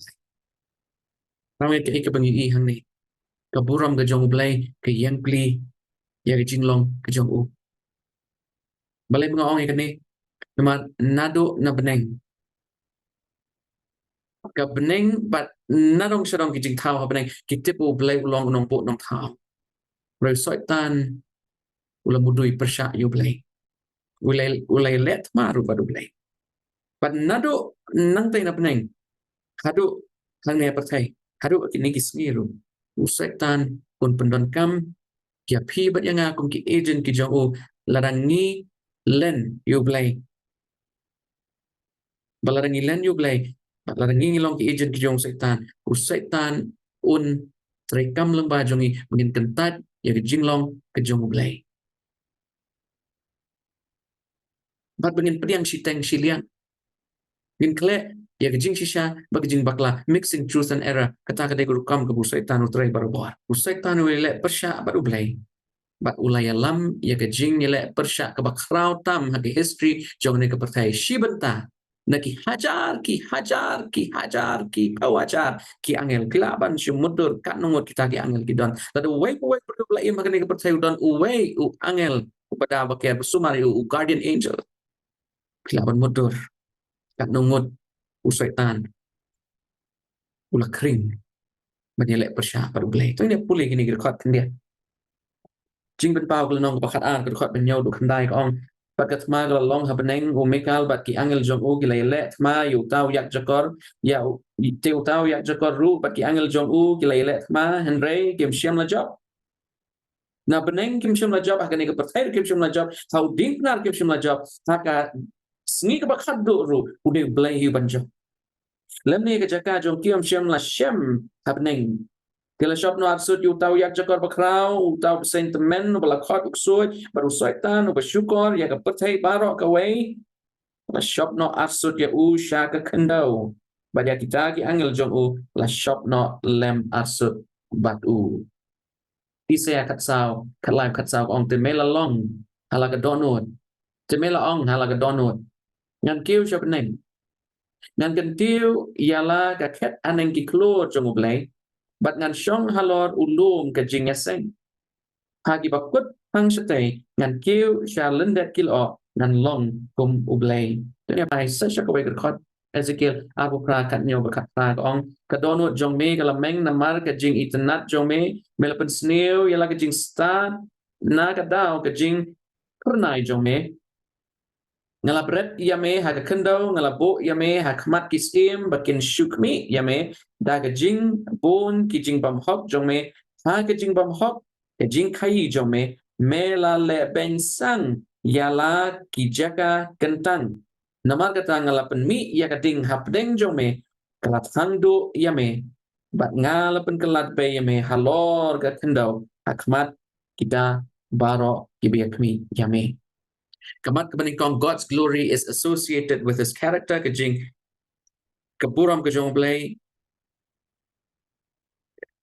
ramai ke bangi I hang ni ka BUROM ka jong BLEI ke yang pli ya ke jinglong ke jong u balai mga ong ikani naman nado na beneng ka beneng but nadong syarong ki jing thao ha beneng ki tipu BLEI ulong nong po nong thao rồi soi tan ula mudui persya yu BLEI ulai let maru badu BLEI but nado nang tay na beneng hadu hang ne pertai hadu kini kismiru usai tan pun pendon kam kia pi bat yang akum ki agent ki jong u larangi len yu BLEI balarangi len yu BLEI larangi ngilong ki agent ki jong setan usai tan un terekam lembah jongi mungkin kentat ya ke jinglong ke jong BLEI bat bengin pediang siteng siliang ngin kle ya ke jing shisha bag jing bakla mixing truth and error kata kadai guru kam ke busai tan utrai barbar usai tan wele persya baru BLEI bat ulaya lam ya ke jing nile persya ke bakrau tam hagi history jong ne ke pertai shibenta naki hajar ki kawajar ki angel kilaban syumudur kat nungut kita ki angel ki don tadu way perlu BLEI makane ke pertai don uway u angel kepada bakia bersumari u guardian angel kilaban mudur kat nungut usaitan ulah kering menyelek persya pada BLEI tu ini pulih gini rekod dia jing ben pau kelenong bakat rekod benyau du kendai kong bakat ma long ha beneng u mekal bat ki angel jong u ki lele ma yu tau yak jakor ya teu tau yak jakor ru bat ki angel jong u ki lele ma henry kim siam la job na beneng kim siam la job akan ke pertai kim siam la job tau ding nar kim siam la job haka sngi ke bakat du ru ude BLEI yu banjo lem ni ke jaka jong kim siam la shem ha beneng Kila shop no absurd yu tau yak jakor bakrau, tau sentiment bala khot uksoi, baru soitan bersyukur ya ke pertai barok ke wei. La shop no absurd ya u sha ke kendau. Badia kita ki angel jong u la shop no lem absurd bat u. Isaya kat sao, kat live kat sao ong te mela long hala ke donut. Te mela ong hala ke donut. Ngan kiu shop neng. Ngan kentiu ialah ka ket aneng ki klur jong u BLEI. Bat ngan syong halor ulum ke jingaseng. Hagi bakut hang setay ngan kiu sya lendet kilo ngan long kum u BLEI. Dunia pai sasya kawai kerkot Ezekiel abu pra kat nyo bakat pra ong kadonut jong me kalameng namar ke jing internet jong me melapen snew yala ke jing start na kadao ke jing pernai jong me ngalabret yame haga kendau ngalabo yame hakmat kisim bakin shukmi yame daga jing bon ki jing bam hok jong me ha ke jing bam hok ke jing khai jong me mela le ben sang yala ki jaka kentang namar kata ngalapen mi ya kading hapdeng jong me kelat hangdo yame bat ngalapen kelat be yame halor ga kendau hakmat kita baro kibiyakmi yame Kamat kebenikong God's glory is associated with his character kejing keburam kejong BLEI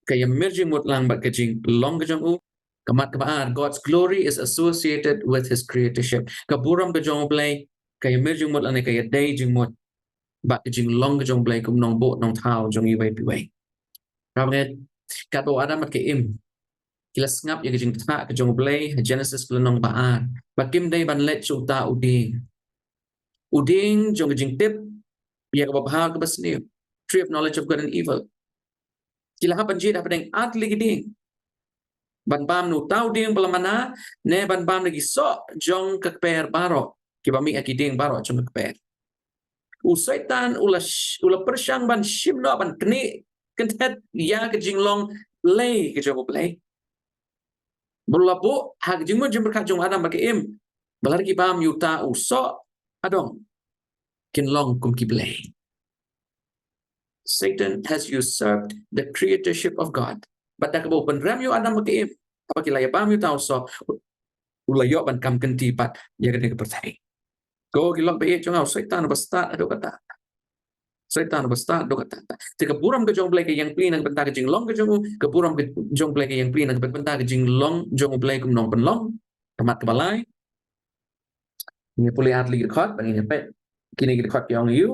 kaya mirjing mutlang bat kejing long kejong u kamat kebaar God's glory is associated with his creatorship keburam kejong BLEI kaya mirjing mutlang kaya day jing mut bat kejing long kejong BLEI kum nong bo nong thao jong iway piway ramet kato adam at im kila ngap ya kejing ta kejong BLEI Genesis kelenong baar bakim day ban let chuta uding jong kejing tip ya ke babha ke basni tree of knowledge of good and evil kila ha banjit ha pedeng atli giding ban bam nu tau ding belamana ne ban bam lagi so jong ke per baro ki bami akiding baro jong ke per usaitan ula persyang ban shimno ban kni kentet ya ke jinglong BLEI ke jong BLEI berlabu hak jingmu jing berkat jong adam bagi im balar ki bam yuta uso adong kinlong kum ki BLEI Satan has usurped the creatorship of God. But tak bo penram yu adam makiim. Apa kilaya bam yu tau so ulayo ban kam kenti pat ya kene pertai go gilok be chong au setan basta ado kata setan basta ado kata te ke buram ke jong blai ke yang pli nang benta ke jing long ke jong ke buram ke jong blai ke yang pli nang benta ke jing long jong blai kum nong pen long kamat ke balai ni puli atli khot ban ni pe kini ke khot yong yu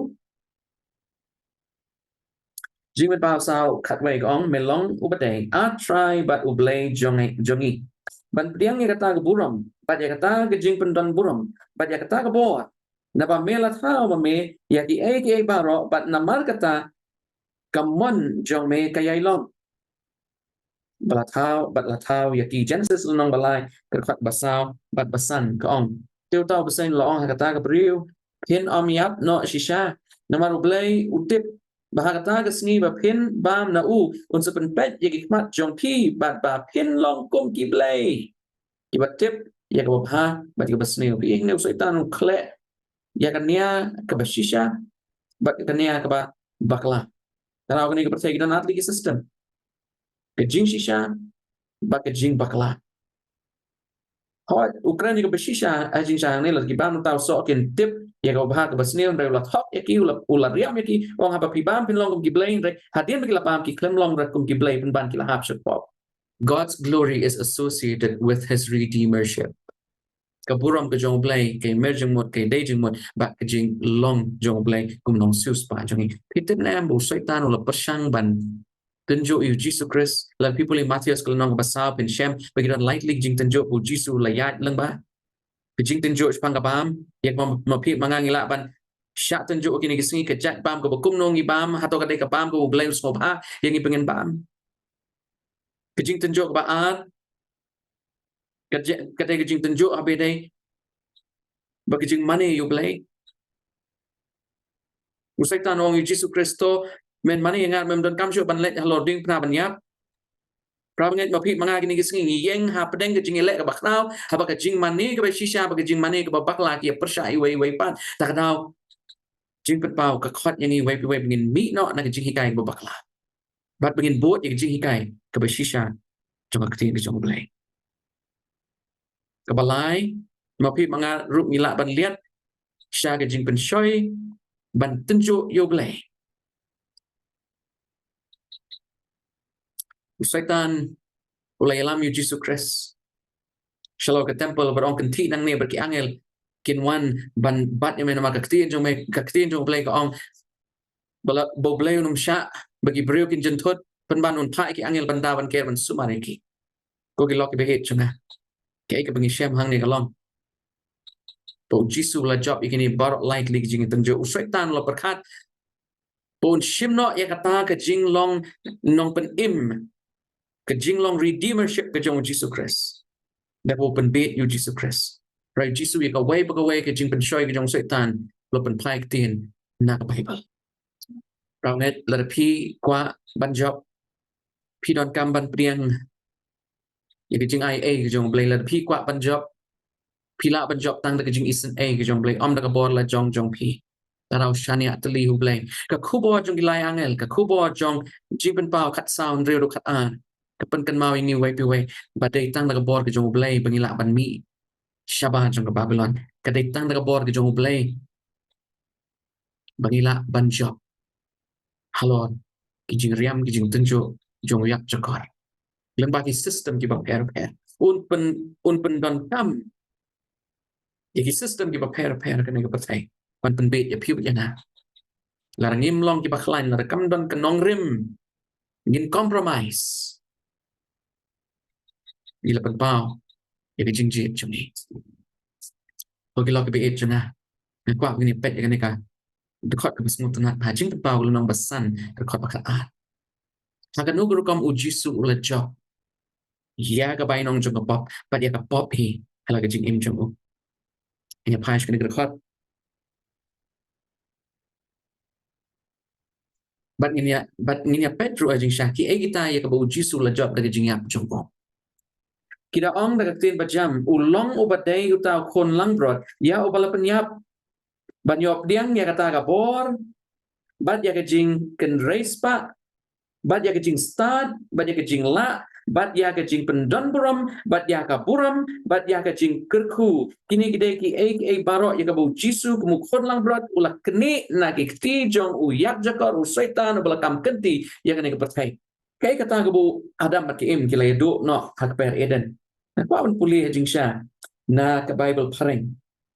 Jingmut bao sao khát vây ong melong ubadeng a try but ublay jongi ban priang ni kata ke buram bat ya kata ke jing pendon buram bat ya kata ke bo na ba mela thao ba me ya ki baro bat namar kata kamon jong me kayai long bat la thao ya ki Genesis nong balai ke khat basao bat basan ke ong tiêu tao basan lo ong kata ke priu hin om yap no shisha namar ublay utip bahagata ke sni ba pin bam na u un sepen pet ye kmat jong pi bat ba pin long kum ki blei ki bat tip ya ke ha bat ke basni pi ne usaitan kle ya kania ke bashisha bat kania ke ba bakla tarau ni ke percaya kita atli ke system ke jing shisha bat ke jing bakla Hoi, Ukraine ke bashisha a jing sang ni lagi bam tau so ken tip ya ke bah ke basni un ulat hok ya ki ulat riam ya ki ong haba pi bam pin long kum ki blei re hadien bagi lapam ki klem long ra kum ki blei pin ban ki lahap shot pop God's glory is associated with his redeemership ka buram ke jong blai ke merjing mot ke dejing mot ba ke jing long jong blai kum nong sius pa jong pitip na bu setan ula pasang ban tenjo yu Jesus Christ la people in Matthias kalau nong basau pen shem bagi dan lightly jing tenjo bu Jesus la yat lang ba ke jing tenjo pang ka bam yak ma pi mangangila ban syak tenjo kini kesingi ke jat bam ke bekum nong ibam atau kadai ka bam ke blai usmo ba yang i pengen bam ke jing tenjo ba at kadai ke jing tenjo abe dai bagi jing mane yu blai usai tan ong yu Jesus Kristo men mane yang mem don kam shu ban let halor ding pna ban yap pra ngai ma phi manga kini kesingi yeng ha pedeng ke jing elek ke baknau ha ba ke jing mane ke ba shisha ba ke jing mane ke ba bakla ki persai wei pan tak dau jing pet pau ke khot yang i wei begin mi no na ke jing hikai ba bakla bat begin bot ke jing hikai ke ba shisha jong ke tin ke jong blai ke balai ma phi manga rup ngila ban liat sha ke jing pen shoi ban tenjo yo blai Usaitan ulai alam yu Jesus Christ. Shalom ke temple berong kenti nang ne berki angel kinwan ban bat yang nama kaktiin jong play ka ong bala bo blay unum sha bagi brio kin jentut penban un pai ki angel banda ban ker ban sumare ki. Ko ki lok be het chunga. Ke ke bangi shem hang ne kalong. Po Jesus la job ikini barok likely jing tenjo usaitan la berkat pon shimno ya kata ke jing long nong pen im ke jing long redeemership ke jong Jesus Christ. That open bait you Jesus Christ. Right Jesus we ka way ke jing pen shoy ke jong setan lo pen pai tin na Bible. Rao net la pi kwa ban job pi don kam ban priang ye ke jing ai a ke jong blai la pi kwa ban job pi la ban job tang da ke jing isen a ke jong blai om da ka bor la jong pi. Tarau shani atli hu blai ka kubo jong gilai angel ka kubo jong jing pen pau khat sound reu khat an kapan kan mau ini wai pi wai badai tang da ka bor ke jong blai bangila ban mi Shabbat jong ke Babylon kadai tang da ka bor ke jong blai bangila ban job halon ki jing riam ki jing tenjo jong yak jakor leng bagi system ki ba per un pen don kam ye ki system ki ba per kan ke patai pan pen be ye piu ya na la ngim long ki ba khlain la kam don kanong rim ngin compromise ila pen pau ye ki jing jit jong ni ko ki lok be et jona kwa ni pet ye kan ka dekat ke semua tenat hajing pen pau lunong basan dekat bakat ah Maka nugro kam ujisu ula job. Ya ka bainong jong pop, but ya ka pop hi hala ka jing im jong u. Nya paish kene grkhot. But nginya Petro ajing syaki e kita ya ka ujisu ula job daga jing yap jong u. Kita ong daga tin bajam ulong ubadai utau kon langbrot ya ubala penyap banyop diang ya kata ka bor bad ya ka jing ken race pa bad ya ka jing start bad ya ka jing la bat ya ka jing pendon buram, bat ya ka buram, bat ya ka jing kerku. Kini gede ki aka barok ya ka bu jisu kemu khonlang berat ulah keni na ki kti jong u yak jakor u syaitan belakam kenti ya ka ne ka pertai. Kai kata ka bu Adam mat ki im kila yadu no hak per Eden. Na kwa un puli jing sha na ka Bible pareng.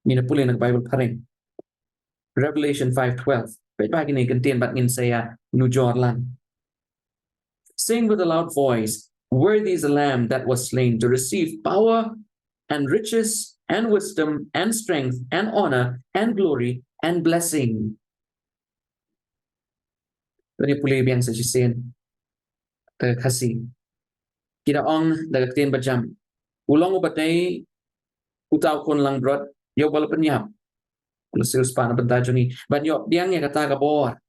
Ni na puli na Bible pareng. Revelation 5:12. Baik pagi ni kentian bat ngin saya nujor lan. Sing with a loud voice, worthy is the Lamb that was slain to receive power and riches and wisdom and strength and honor and glory and blessing. Ini pulih yang saya cakap terkasih. Kita ong dagat tin bajam. Ulang ubatay utaw kon lang brod yo wala penyap. Kalau serius pa na bentajo ni banyo diang ya kata kabor.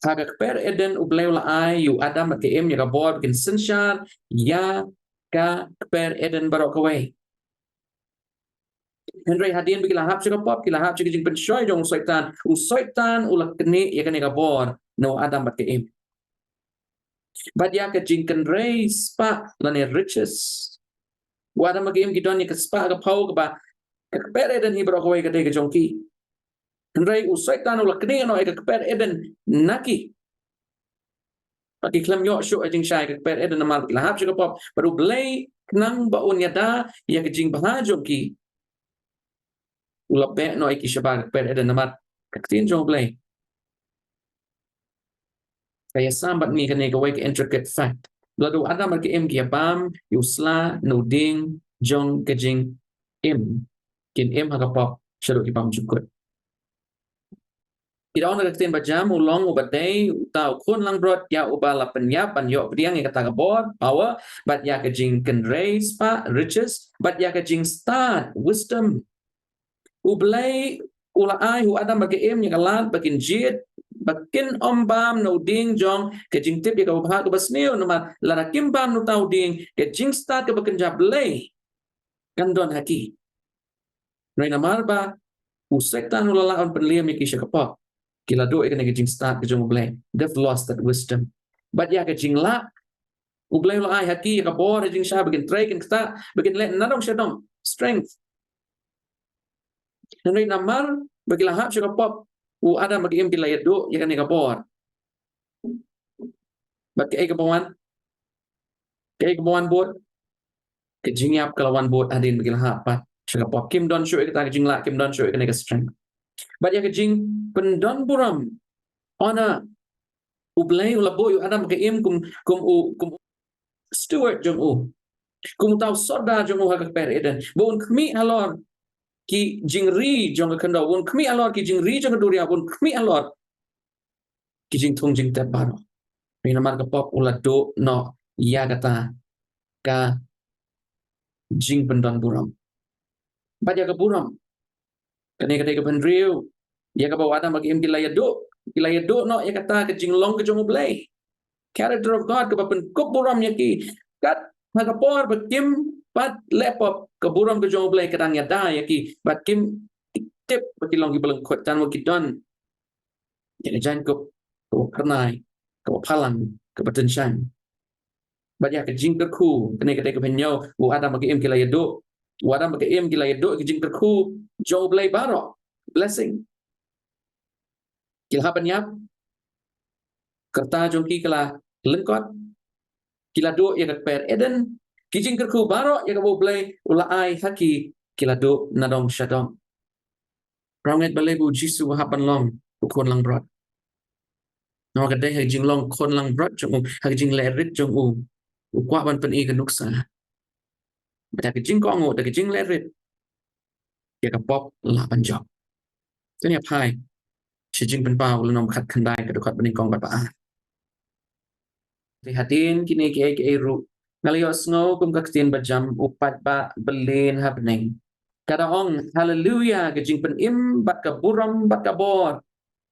Hagak per Eden ublay ay yu Adam at KM ya kabor bikin sensyar ya ka per Eden barok kaway. Henry hadian bagi lahap siya kapop kilahap siya kijing pensyoy jong usaitan ulak kini ya kani kabor no Adam at KM. But ya ka jingkan race pa lani riches. Wada mag-im gidon ya kaspa ka pau ka ba kakper Eden hi barok kaway ka ka jongki. Henry usaitan ulak kini ano ay kakper Eden naki. Pati klam yo syo ajing syai kakper Eden namal kilahap siya kapop baru BLEI kenang baun yada ya ka jing bahajong ki. Ulap be no ay ki siya ba kakper Eden namal kaktin jong BLEI. Kaya sambat ni kanay kaway ka intricate fact. Lado ada marki im ki abam yusla no ding jong kajing im. Kin im hakapop siya do kipam jukut. Kita orang kaktin bajam ulong ubatay tau kun lang brot ya ubala penyapan yo beriang ya kata kabor power but ya kajing can raise pa riches but ya kajing start wisdom. Ublay ulaay hu ada marki im ya kalat bakin jid bakin ombam no ding jong kajing tip ya kabah ka basniu nama larakim bam no tau ding kajing start ka bakin BLEI kandon haki. Ray namarba usektan ulalaon penliam ya kisya kapok. Kila do ikan kajing start kajong BLEI. They've lost that wisdom. But ya kajing la ublay lo ay haki ya kabor kajing siya bakin tray kan kata bakin let nadong siya dong strength. Nanay namar bagi lahap siya kapop u ada bagi im kila yado ya kan kabor. But kay kabawan bot kajing yap kalawan bot adin bagi lahap pat siya kapop kim don show kita kajing la kim don show ikan strength. But ya kajing pendon buram ona ublay ulabo yu adam kaim kum steward jong u kum tau soda jong u hagak per Eden bon kmi alor ki jingri jong kanda bon kmi alor ki jingri jong duria bon kmi alor ki jing thong jing tabaro ni namar ka pop ulado no ya kata ka jing pendon buram but ya ka buram kanay ka pendriu ya ka bawada mag-im kilayado no ya kata kajing long kajong BLEI character of God kapapen kuburam yaki kat nagapor bakim pat lepop kaburam kajong BLEI kadang yada yaki bat kim tip bakilong gibalang tan mo kidon ya jan ko karnai ko palang KABA bat ya kajing kerku kanay ka penyo u ada mag-im kilayado wada mag-im kilayado kajing kerku jong BLEI baro blessing. Kilhapan yap kerta jongki kala lengkot kila do ya per Eden kijing kerku baro ya kabo BLEI ulaay haki kila do nadong syadong ranget balebu jisu hapan long ukon lang brot no kadai hajing long kon lang brot jong hajing lerit jong ukwa ban pen i kanuksa bata kijing kongo da kijing lerit ya kapop lapan job tanya pai Sijing penpau lenom khat khandai ka dokot bening kong bapa. Hatin kini ki ru ngaliyo sngo kum kaktin bajam upat ba belin happening. Kada ong hallelujah ke jing pen im bat ka buram bat ka bor.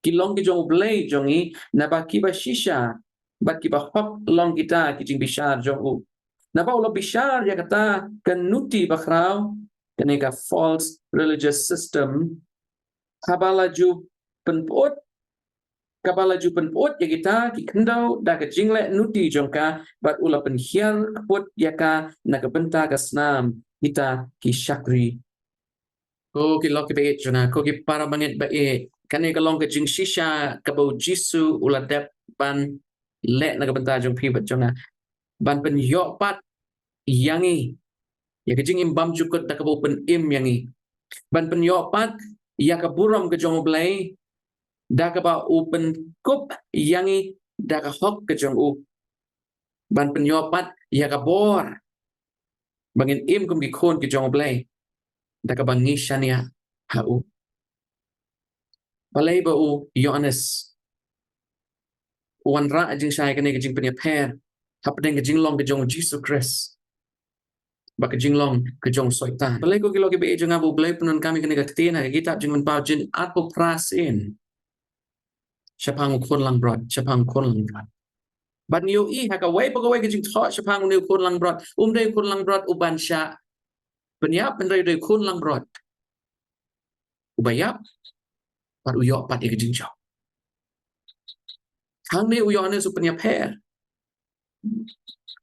Kilong ki jong BLEI jongi naba ki ba shisha bat ki ba hop long kita ki jing bishar jong u. Naba ulo bishar ya kata kenuti bakrau kenika false religious system habala ju penput Kabala ju penput ya kita ki kendau da ke jingle nuti jongka bat ula penhiar put ya ka na ke benta ka snam kita ki syakri ko ki lok be jona ko ki para banget ba kane ka long ke jing shisha ka bau jisu ula dep ban le na ke benta jong pi bat jona ban pen yok pat yangi ya ke jing imbam jukut da ka bau pen im yangi ban pen yok pat ya ka burom ke jong BLEI da ka ba open kup yangi da ka hok ke jong u ban penyopat ya ka bor bangin im kum ki khon ki jong BLEI da ka bangi shania ha u balai ba u Yohanes wan ra jing shai ka ne ka jing penya per hap deng ka jing long ka jong Jesus Christ ba ka jing long ka jong soitan balai ko ki lo ki be jong abu BLEI punan kami ka ne ka tina ka kitab jing man pau jin apo prasin Shapang ukon lang brot, shapang ukon lang brot. But niyo haka way pag away kajing thought shapang niyo ukon lang brot. Day ukon lang brot uban siya. Penyap penday day ukon lang brot. Ubayap pat uyok pat ikajing jaw. Hang ni uyok ni su penyap hair.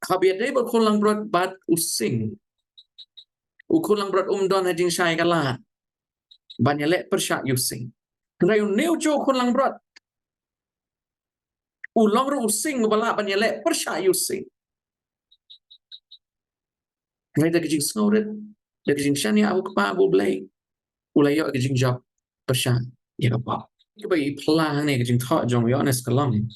Kabiat day ukon lang brot bat using. Ukon lang brot don hajing syai kalat. Banyalek persyak using. Kendayo niyo jo ukon lang brot. Ulang ru using bala banyalek persyak using. Ngay da kajing snowret, da kajing shania abu kapa abu BLEI. Ulayo kajing job persya ya kapa. Kibai pelang ni kajing thought jong Yohanes kalong.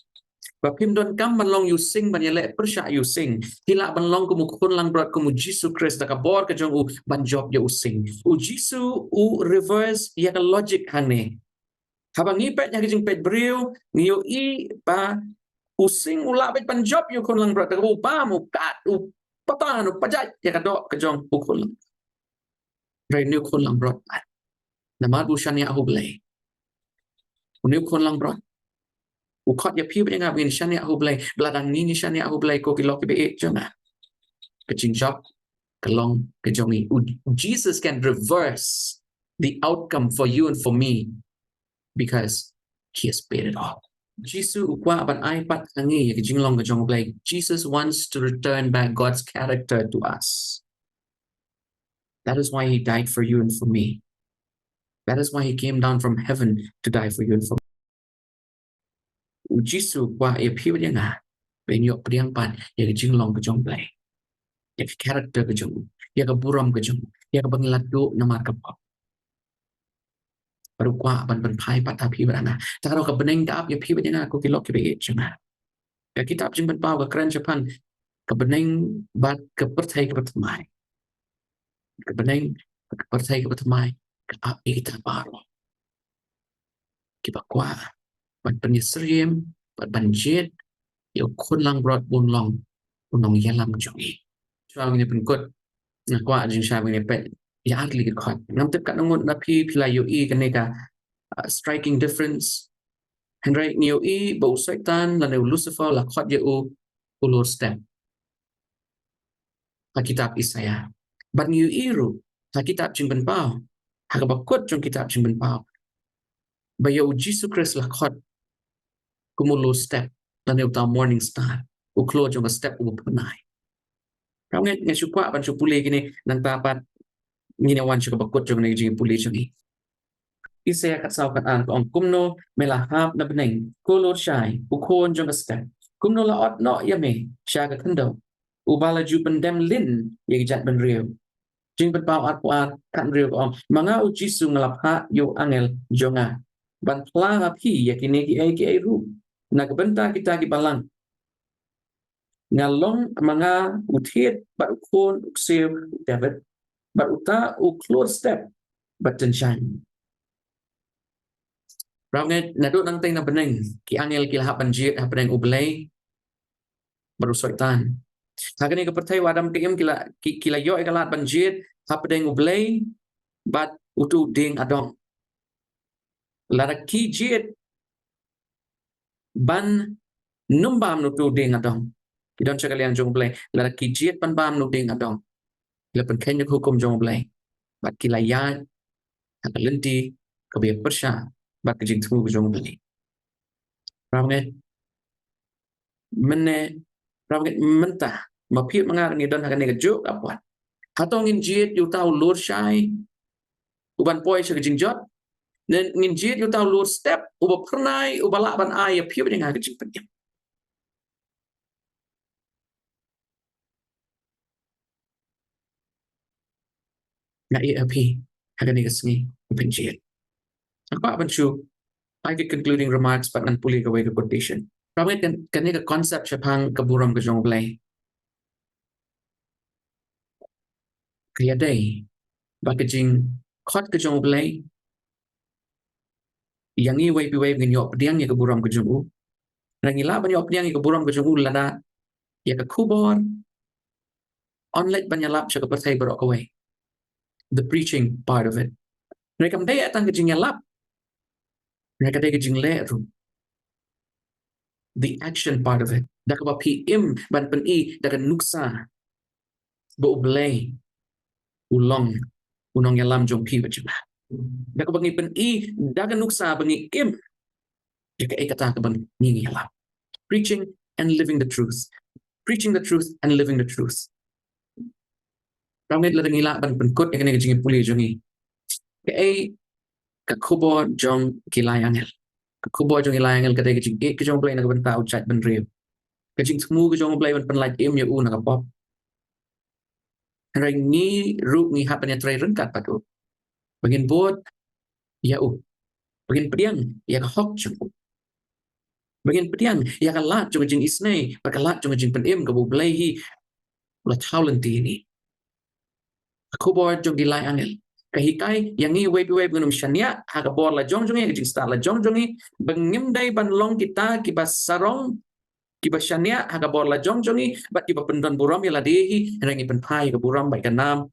Ba pim don kam ban long using banyalek persya using. Hila ban long kumukun lang brot kumu Jesus Christ da ka bor kajong u ban job ya using. U Jesus u reverse ya ka logic hane. Habang ngipet nya kajing pet brio niyo ba using ula bet ban job yu kun lang brot da ka ba mu kat u patano pajat ya ka dok kajong ukun lang. Ray niyo kun lang brot. Namad bu shania abu BLEI. Niyo kun lang brot. Ukot ya piu dengan ngabin shania abu BLEI. Beladang ni shania abu BLEI ko kilok be jona. Kajing job kalong kajongi. Jesus can reverse the outcome for you and for me because he has paid it all. Jesus ukwa ban ipat hangi ya kajing long kajong BLEI. Jesus wants to return back God's character to us. That is why he died for you and for me. That is why he came down from heaven to die for you and for me. Jesus qua ya piu dia nga ben yok priang pan ya jing long ke jong BLEI ya character ke jong ya ke burom ke jong ya ke bangilat do nama ke pop baru qua ban ban pai pat api berana tak ro ke beneng dap ya piu dia nga ko kilok ke be jona ya kitab jing ban pau ke keren Japan ke beneng bat ke pertai ke pertamai ke beneng ke pertai ke pertamai ke api kita baru kita qua ban penyesriem ban banjit ya kun lang brot bun long unong yalam jongi soal ini pengkut nah kwa jing sha ini pet ya arli ke khot ngam tep kat ngot na pi pilayo kaneka striking difference Henry niyo bo Satan la ne Lucifer la khot ye ulur step ha kitab Isaya but niyo ru ha kitab jing ben pao ha ka bakut jong kitab jing ben pao ba yo Jesus Christ la khot kumulur step la ne ta morning star u klo jong step u penai kau ngai suka ban su pulih gini nan tapat ngine wan su bakut jong ne jing pulih jong Isaya kat sau kat an ong kumno melahap na beneng kolor shai ukon jong step kumno la ot no yame sha ka kendo ubala ju pendem lin ye jat ben riu jing ben pau at puat kan riu ong manga u jisu ngalapha yo angel jonga ban pla api ya kini ki ai ru na benta kita ki balang ngalong mga uthiet bat ukon uksir David bat uta uklor step bat TYNSHAIញRonald naduk nang teng na beneng ki angel ki lahap banjit ha beneng BLEI baru soitan hagani ke pertai wadam tim kila yo ekalat banjit ha beneng BLEI bat utu ding adong lara ki jit ban numbam nutu ding adong Idon sekalian jong BLEI lara ki jit ban bam nu ding adong ila pen kenya hukum jong BLEI bat kila ya ha lenti ke be persya bat kejing tu jong BLEI Ramai mana ramai mentah mapiat mengar ni dan akan negajuk apa atau ngin jit yu tahu lur syai uban poi syai jingjot dan ngin jit yu tahu lur step uba pernai ubala ban ai piat dengan kecing penyak na api akan negasni penjit apa bantu I get concluding remarks but nan puli kawai ke quotation ramai kan ni ke konsep syapang keburam ke jong BLEI kriadai bakajing khot ke jong BLEI yang ni wai pi wai ngin yok pediang ya keburam ke jong u rangila ban yok pediang ya keburam ke jong u lada ya ke kubor online banyalap siya ke pertai berok kawai the preaching part of it mereka mdaya atang ke jing yalap mereka daya ke jing le ru the action part of it dak ba PM ban pen I dak nuksa bo BLEI ulong unong yalam jong pi bajba dak bangi pen I dak nuksa bangi kim dak kata ke bang ni yalam preaching and living the truth preaching the truth and living the truth ramai ladang ila ban penkut yang ni jing puli jongi ke ka kubor jong kilai angel ka kubor jong kilai angel kata ke jing ke jong BLEI nak bentau chat ban rew ke jing semu ke jong BLEI ban pen like ya u nak pop rai ni ru ni hap nya trai rengkat patu bagin bot ya u bagin pediang ya ka hok jong bagin pediang ya ka lat jong jing isnai bakalat jong jing pen ke bu BLEI hi la talent ini aku buat jong dilai angel kahikai yang ni web ngunum syania haga bor la jong jongi jing start la jong jongi bengim dai ban long kita kibas sarong kibas syania haga bor la jong jongi bat kiba pendon buram ya la dehi rangi pen pai ke buram bai kanam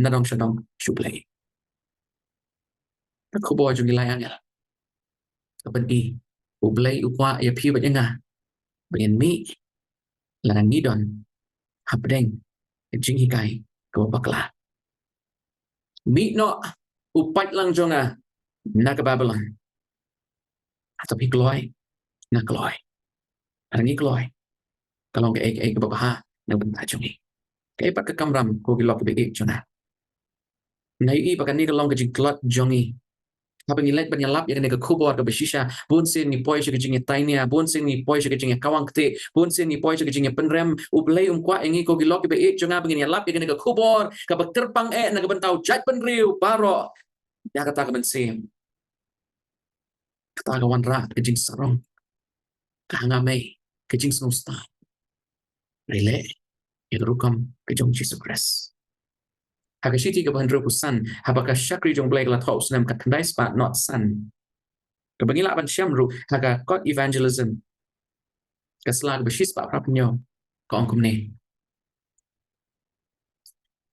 nadong syadong syublei aku buat jong dilai angel kapan I ublei ukwa ya pi bat nga bengen mi la ni don hapdeng jing hikai ko bakla mi no upat lang jonga na ke Babylon atau pi kloy na kloy ani kloy kalau ke babaha na benta jongi ke pat ke kamram ko gilok ke jona na I pakan ni kalong ke jiklot jongi apa ngilet banyalap ya ke kubor ke besisha bun sin ni poi ke jingnya tainia bun sin ni poi ke jingnya kawang kte bun sin ni poi ke jingnya penrem ublei kwa engi ko gilok ke jonga bangin yalap ya ke kubor ke terpang na ke bentau jat penriu baro ya kata ke bensim kata kawan rat ke jing sarong kahangamay ke jing snusta rele igrukam ke jong Jesus Christ Hagashiti ke bandro pusan habaka syakri jong BLEI la thau snam kat kandai spat not san ke bangila ban syamru haga kot evangelism ke slag besis pa prapnyo ke ongkumne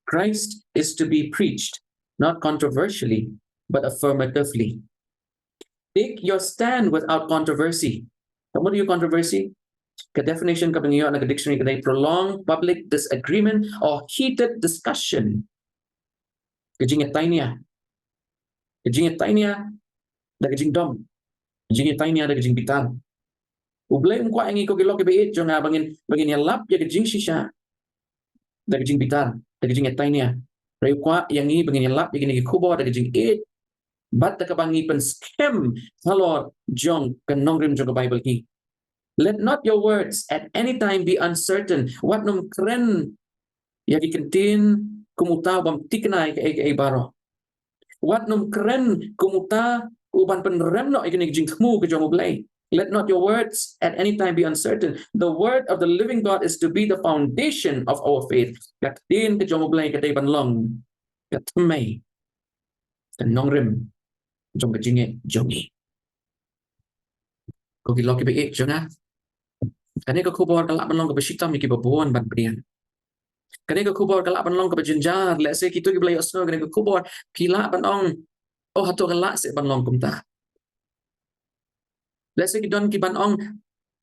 Christ is to be preached not controversially but affirmatively take your stand without controversy what do you controversy ke definition ka bangiyo na dictionary kadai prolonged public disagreement or heated discussion kejing tainia da kejing dom kejing tainia da kejing bitar ublei ko angi ko gilok ke jonga bangin yalap ya kejing shisha da kejing bitar da kejing tainia rai kwa yang ni bangin yalap ya kini kubo da kejing bat da kabangi pen scam halor jong kan nongrim jong Bible ki let not your words at any time be uncertain what num kren ya dikentin kumuta bam tiknai ke baro what num kren kumuta uban penrem no ikini jing khmu ke jong BLEI let not your words at any time be uncertain the word of the living God is to be the foundation of our faith kat din ke jong BLEI ke dai ban long kat mai kan nongrim jong ke jinge jongi ko ki loki be jonga kani ko kubor kalak ban long ke besita mi ki babuan ban prian kani ke kubor kalak ban long ke jenjar let's say kitu ki BLEI osno kani ke kubor pila ban ong oh hatu kalak se ban long kumta let's say ki don ki ban ong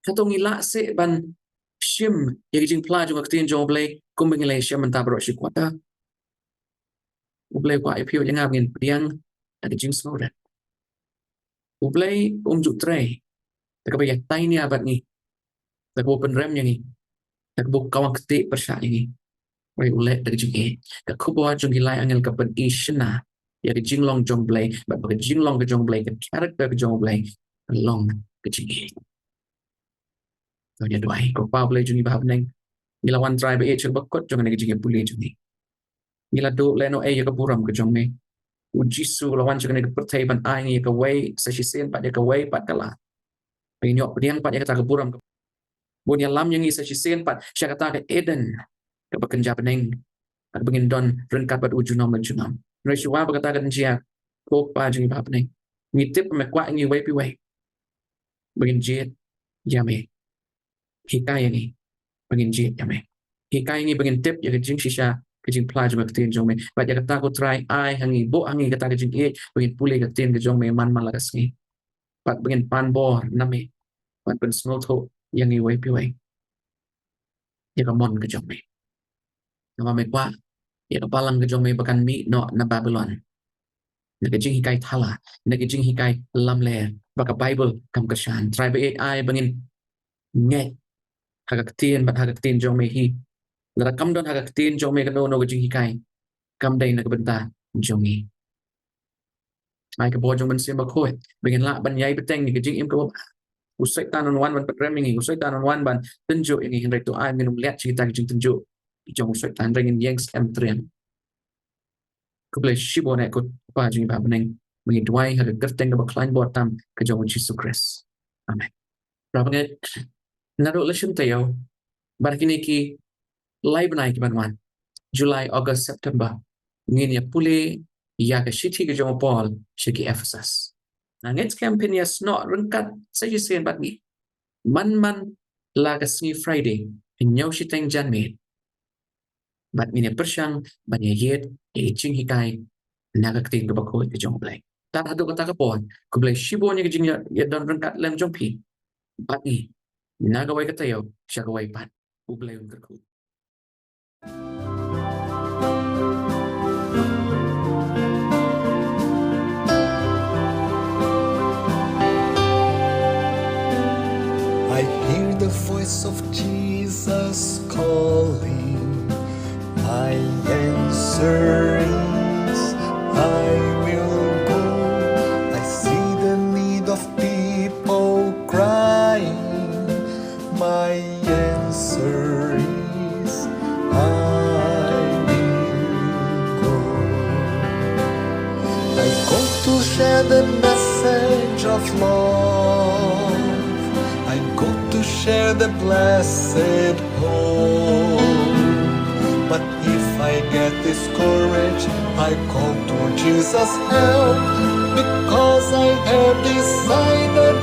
hatu ngila se ban shim ya ki jing pla jong aktin jong BLEI kum bengilai shim menta bro shi kwata BLEI kwa ipio janga ngin priang ada jing snoda BLEI juk trai Takabaya tay niya abat ni. Takabo penrem yang ni. Takabo kawang ketik persyak yang ni. Wai ulet dari jing e. Kakubo jong gilai angel kapan ishna. Ya ke jinglong jong BLEI. Bat bagi jinglong ke jong BLEI. Ke karakter ke jong BLEI. Long ke jing e. So dia doai. Kau pa BLEI jungi bahab neng. Gila wan try ba e chil bakot jong negi Jingiaphylliew jungi. Gila do leno e ya ke BUROM ke jong me. Ujisu lawan jong negi pertai ban ai ni ke wai. Sesisen pat dia ke wai pat kalah. Penyok pediang pat dia kata ke BUROM. Bunya lam yang isa sisen pat. Siya kata ke Eden. Ke bekenja peneng. At bengin don rengkat pat ujunam lejunam. Resiwa berkata ke dia. Kau pa jungi bahab neng. Ngitip mekwa ngi wai pi wai. Bengin jit. Jame. Hikaya ni. Bengin jit jame. Hikaya ni bengin tip ya ke jing shisha. Ke jing plaj ke tin jong me. Bat ya kata ko try ai hangi. Bo hangi kata ke jing e. Bengin pulih ke tin ke jong me. Man malakas ni. Bat bengin pan bor nami. Bat ben small to. Yang ni wai pi wai. Ya ke mon ke jong me. Nama me kwa. Ya ke palang ke jong me. Bakan mi no na Babylon. Naka jing hikai thala. Naka jing hikai lam ler. Baka Bible kam kashan. Try ba ai bengin. Nge. Hagaktin bat hagaktin jong me hi. Lara kam don hagaktin jong me kano no jing hikai. Kam day nakabenta jong ni. Ay ka bo jong ban simba koy. Bengin la ban yay beteng ni ka jing im ka usay tanon wan ban patreming ni usay tanon wan ban tenjo ini henry to ay minum liat cerita jing tenjo. Jong usay tan ringin yengs M3. Ko ble shibo na ko pa jing ba beneng. Bengin duay hagagateng ka baklan botam ka jong Jesus Christ. Amen. Berapa nget naruh lesson tayo. Barakini ki live na ki banwan. July, August, September. Ngin ya puli ya ke city ke jong Paul shiki Ephesus. Nah, next campaign ya snot rengkat saja sen bat ni. Man la ke sni Friday. Nyau shiteng jan me. Bat ni persyang ban ya yet jing hikai naga keting ke bakoi ke jong BLEI. Tak ada kata kapon. Ke BLEI shibonya ke jing ya dan rengkat lem jong pi. Bat ni naga wai kata yo syak wai pat. U BLEI un kerku. I hear the voice of Jesus calling. My answer is, I will go. I see the need of people crying. My answer is, I will go. I go to share the message of love. I go to share the blessed hope. But if I get discouraged, I call to Jesus' help, because I have decided